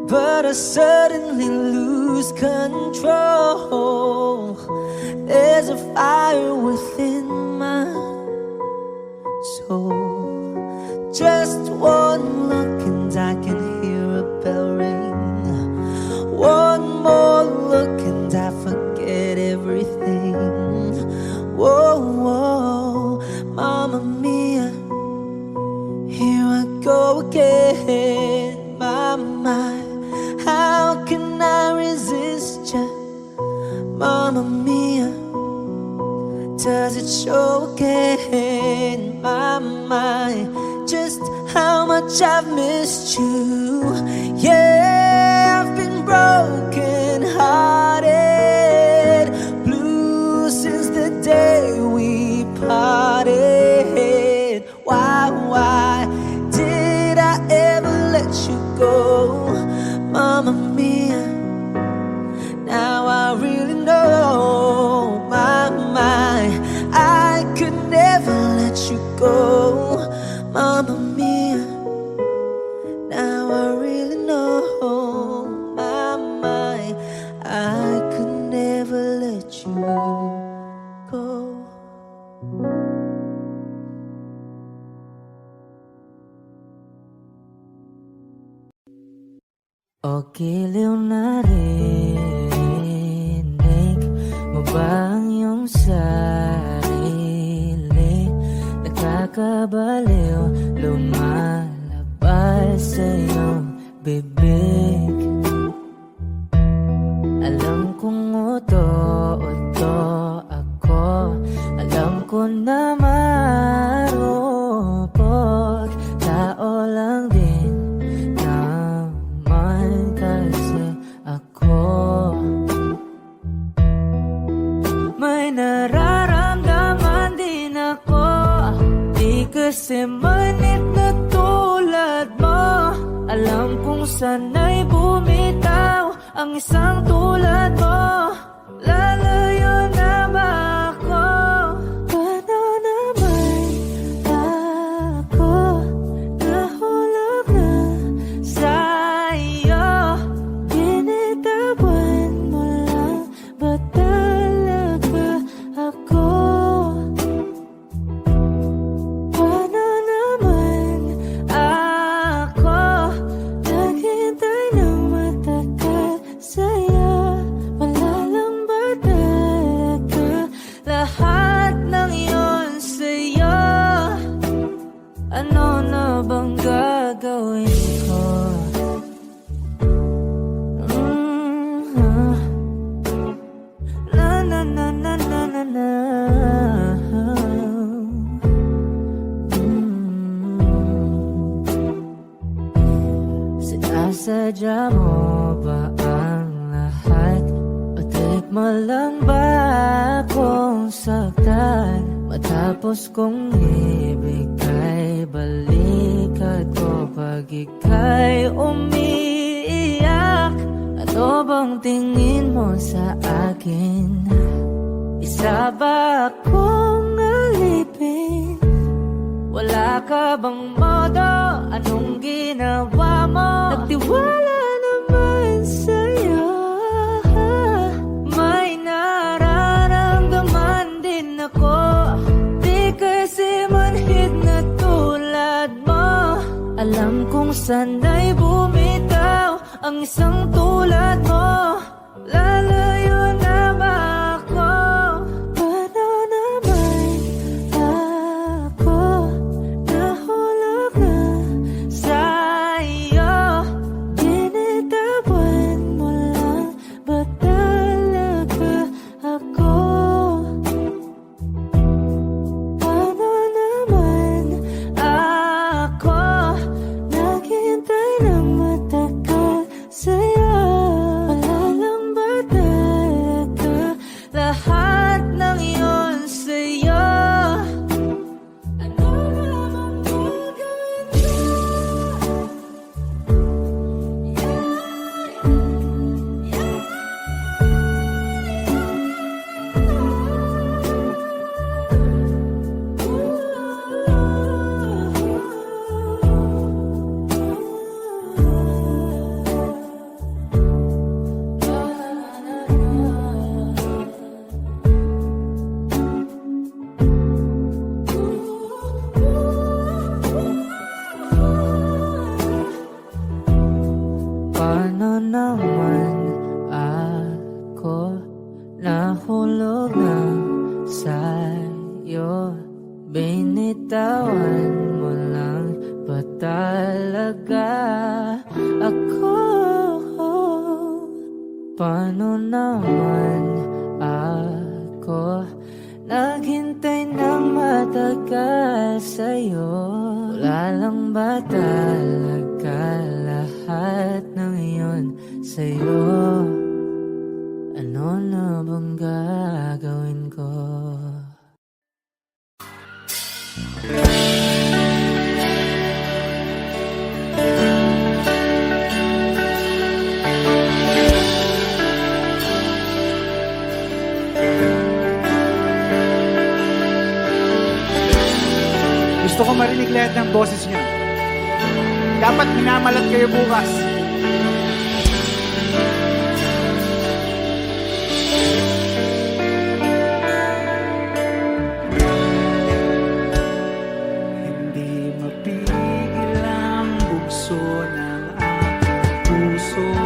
but I suddenly lose control. There's a fire within my soul. Just one look and I can hear a bell ring. One more look and I forget everything. Whoa, whoa, Mamma Mia, here I go again. My, how can I resist ya? Mamma Mia, does it show again? My, just how much I've missed you. Yeah, I've been broken hearted, blue since the day we parted. Why did I ever let you go? Mamma Mia, now I really know. My, I could never let you go. O giliw na rinig mo ba ang iyong sarili? Nakakabaliw, lumalabas sa iyong bibig. Alam kong uto-uto ako, alam ko na marupok, tao lang din naman kasi ako. May nararamdaman din ako, di kasi manit na tulad mo. Alam kong sana'y bumitaw ang isang tulad mo. Lalayo na ba ako? Paano naman ako nahulog na sa'yo? Binitawan mo lang ba talaga ako? Paano naman ako naghintay ng matagal sa'yo? Wala lang ba talaga lahat ng yun sa'yo? Ano na bang gagawin ko? Na na na na na na na. Sinasadya mo ba ang lahat? O take mo lang ba akong saktan? Matapos kong ibigay balikat ko pag ika'y umiiyak. Ano bang tingin mo sa akin? Isa ba akong alipin? Wala ka bang modo? Anong ginawa mo? Nagtiwala naman sa'yo. May nararamdaman din ako, di kasi manhid na tulad mo. Alam kong sana'y bumitaw ang isang tulad mo. Lalayo na ba ako? Paano naman ako nahulog na sa'yo? Binitawan mo lang ba talaga ako? Paano naman ako naghintay ng matagal sa'yo? Wala lang ba talaga lahat ng yun sa'yo? Ano naman gagawin ko? Paano naman ako nahulog na sa'yo? Binitawan mo lang ba talaga ako? Paano naman ako naghintay ng matagal sa'yo? Wala lang ba talaga lahat ng iyon sa'yo? Ano na bang gagawin ko? Gusto ko marinig lahat ng boses niya. Dapat minamalat kayo bukas. Hindi mapigil ang bugso ng aking puso.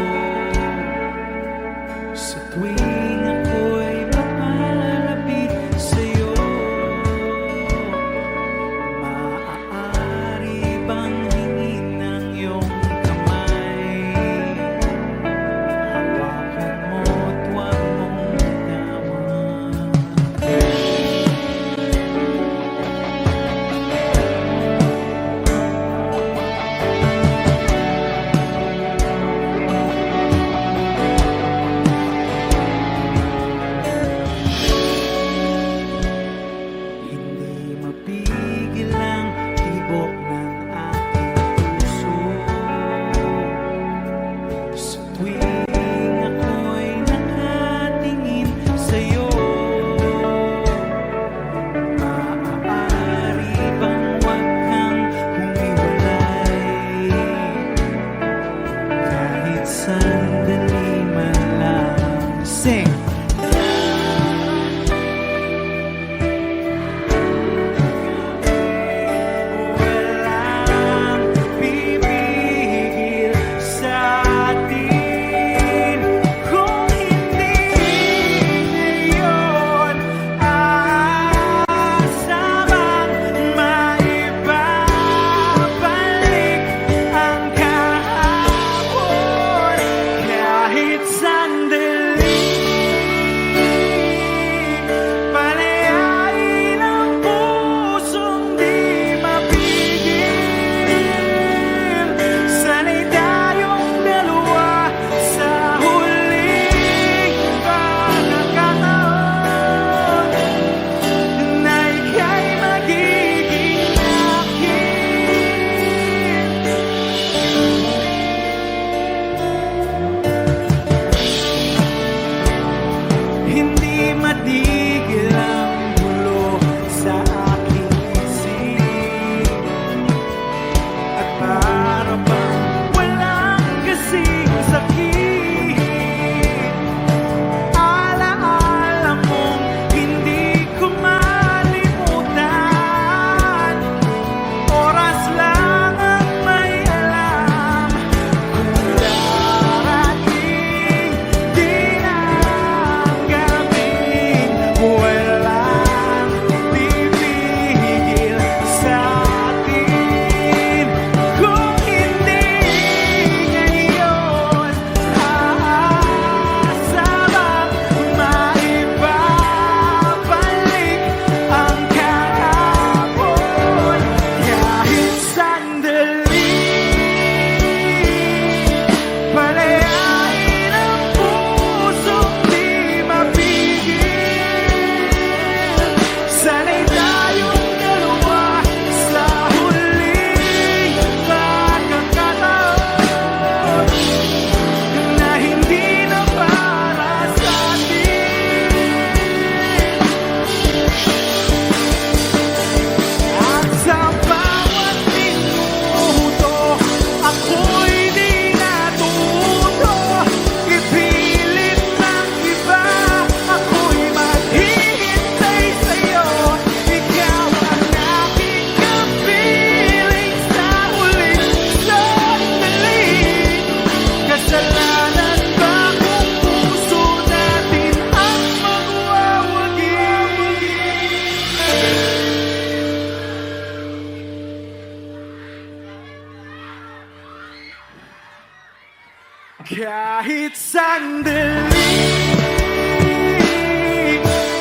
Kahit sandali,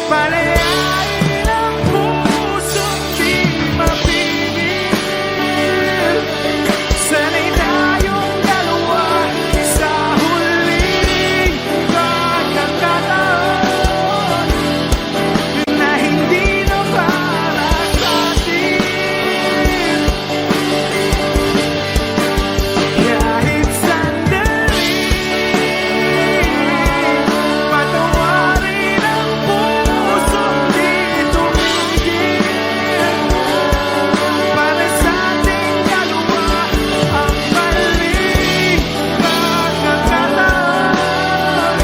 palayain ang puso't di mapigil. Sana'y tayong dalawa sa huling pagkakataon na hindi na para sa'tin. Kahit sandali, patawarin ang puso't di tumigil. Para sa ating dalawa ang maling pagkakataon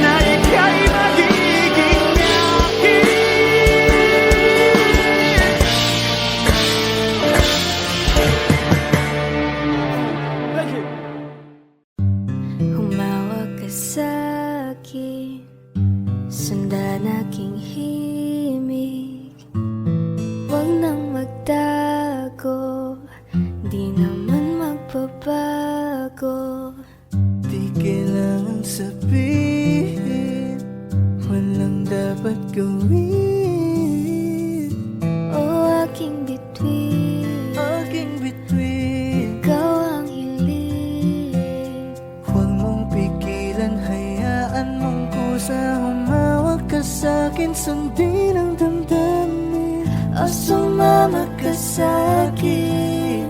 na ika'y magiging akin. Thank you. Humawak ka sa'kin, sundan aking himig. Huwag nang magtago, di naman magbabago. Di kailangan sabihin, walang dapat gawin. O aking bituin, ikaw ang hiling. Huwag mong pigilan, hayaan mong kusa. Humawak ka sa'kin, sundin ang damdamin. O sumama ka sa'kin,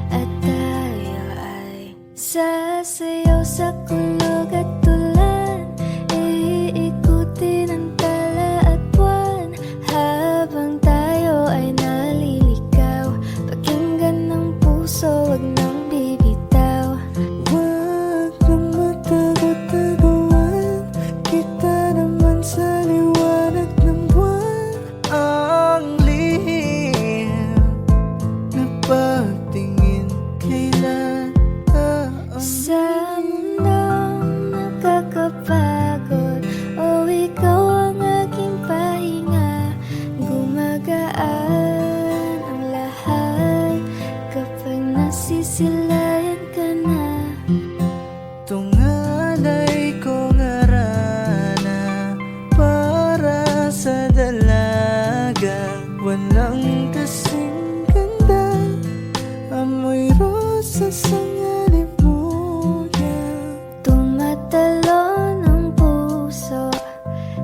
at tayo ay sasayaw sa kulog at tulan. Iikutin ang tala at buwan, habang tayo ay naliligaw. Pakinggan ng puso, wag nang bibitaw. Huwag nang matago-taguan, kita naman sa liwanag ng buwan. Ang lihim na pagtingin, kailan Sa mundong nakakapagod, o ikaw ang aking pahinga. Gumagaan ang lahat kapag nasisilayan ka na. tungalay ko ngarana para sa dalaga. Walang kasing ganda, amoy rosas ang alibuyan. Tumatalon ang puso,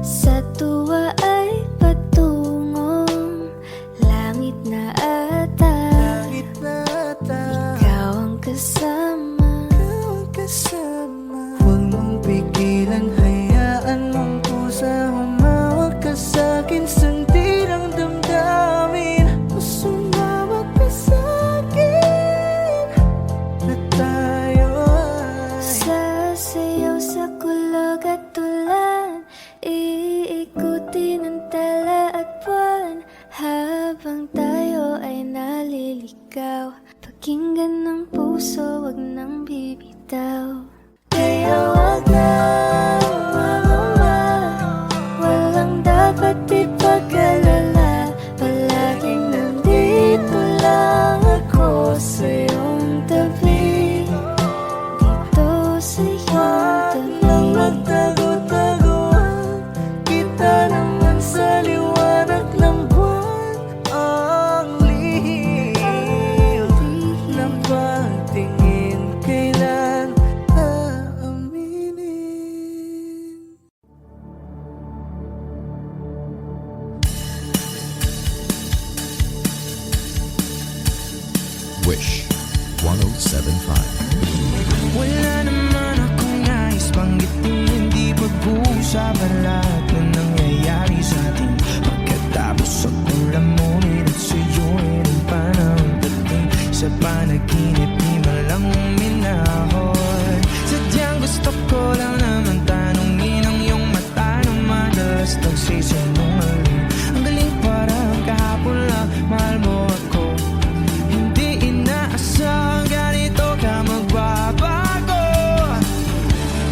sa tuwa ay patungong langit na ata. Langit na ata, Ikaw ang kasama. ikaw ang kasama. Huwag mong pigilan, hayaan mong kusa. Humawak ka sa'kin, sundin ang damdamin. Sumawak ka sa'kin, na tayo ay Sasayaw sa kulog at tulan, iikutin ang tala at buwan, habang tayo ay naliligaw. Pakinggan ng puso, wag nang bibitaw. Kaya wag na mamama, walang dapat ipag-alala. Palaging nandito lang ako sa iyong tabi, dito sa iyong nang tabi. magtago-taguan, kita naman sa liwanag ng buwan. Ang lihim na pagtingin, kailan aaminin. Wish 1075. Wala naman akong nais banggitin, hindi pag-uusapan lahat na nangyayari sa atin. Pagkatapos ako lamunin at suyuin ang panahon dating sa panaginip, di malang minahon. Sadyang gusto ko lang naman tanungin ang iyong mata na madalas nagsisinungaling. Ang galing parang kahapon lang, mahal mo ako. Hindi inaasahang ganito ka magbabago.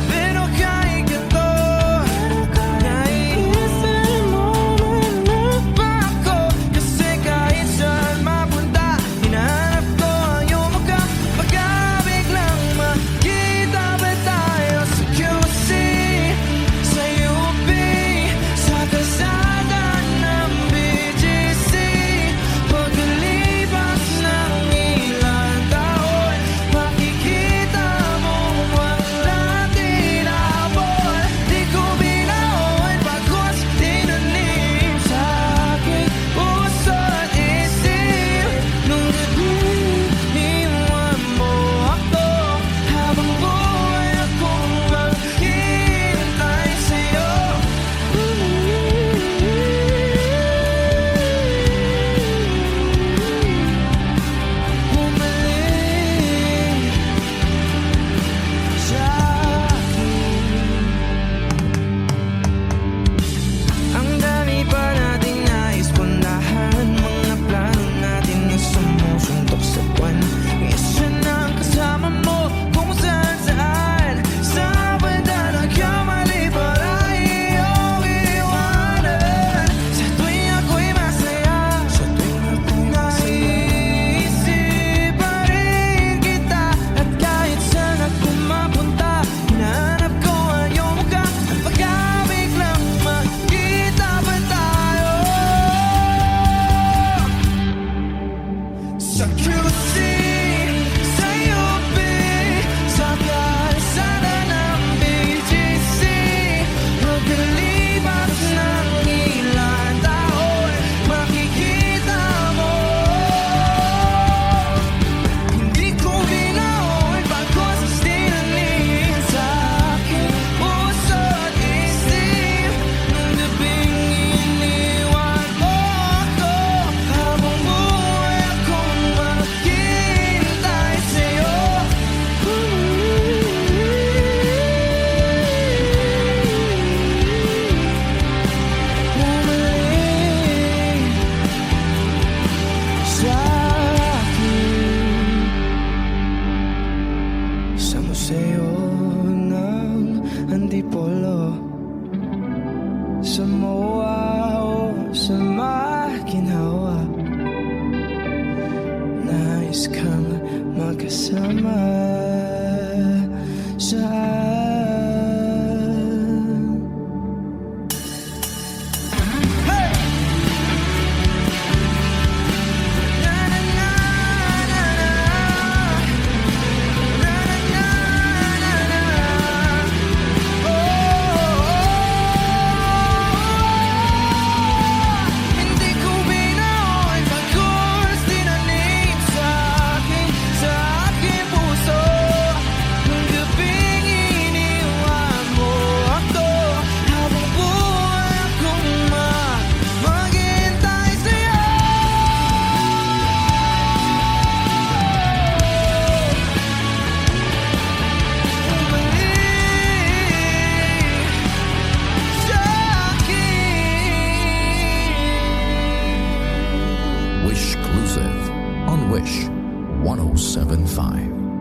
Pero kahit ganito, naiisip mo man ba ako? Kasi kahit saan mapunta, hinahanap ko ang iyong mukha. Pagka biglang makita sa QC sa'yo, babe. Sa kalsada ng BGC, magkalipas ng ilang taon, makikita mo. Hindi ko binaon pagkosas tinanin sa aking puso at isip. Nung gabing iniwan mo ako, habang buhay akong maghihintay sa'yo. Bumalik sa akin sa museo ng Antipolo, sa MOA o sa Makinhawa. Nais kang magkasama saan. Hey! Na na na na na. Na na na na na. Hindi ko binaon pagkos tinanim sa aking puso. Nung gabing iniwan mo ako, habang buhay akong maghihintay sa'yo. Wish Exclusive on Wish 1075.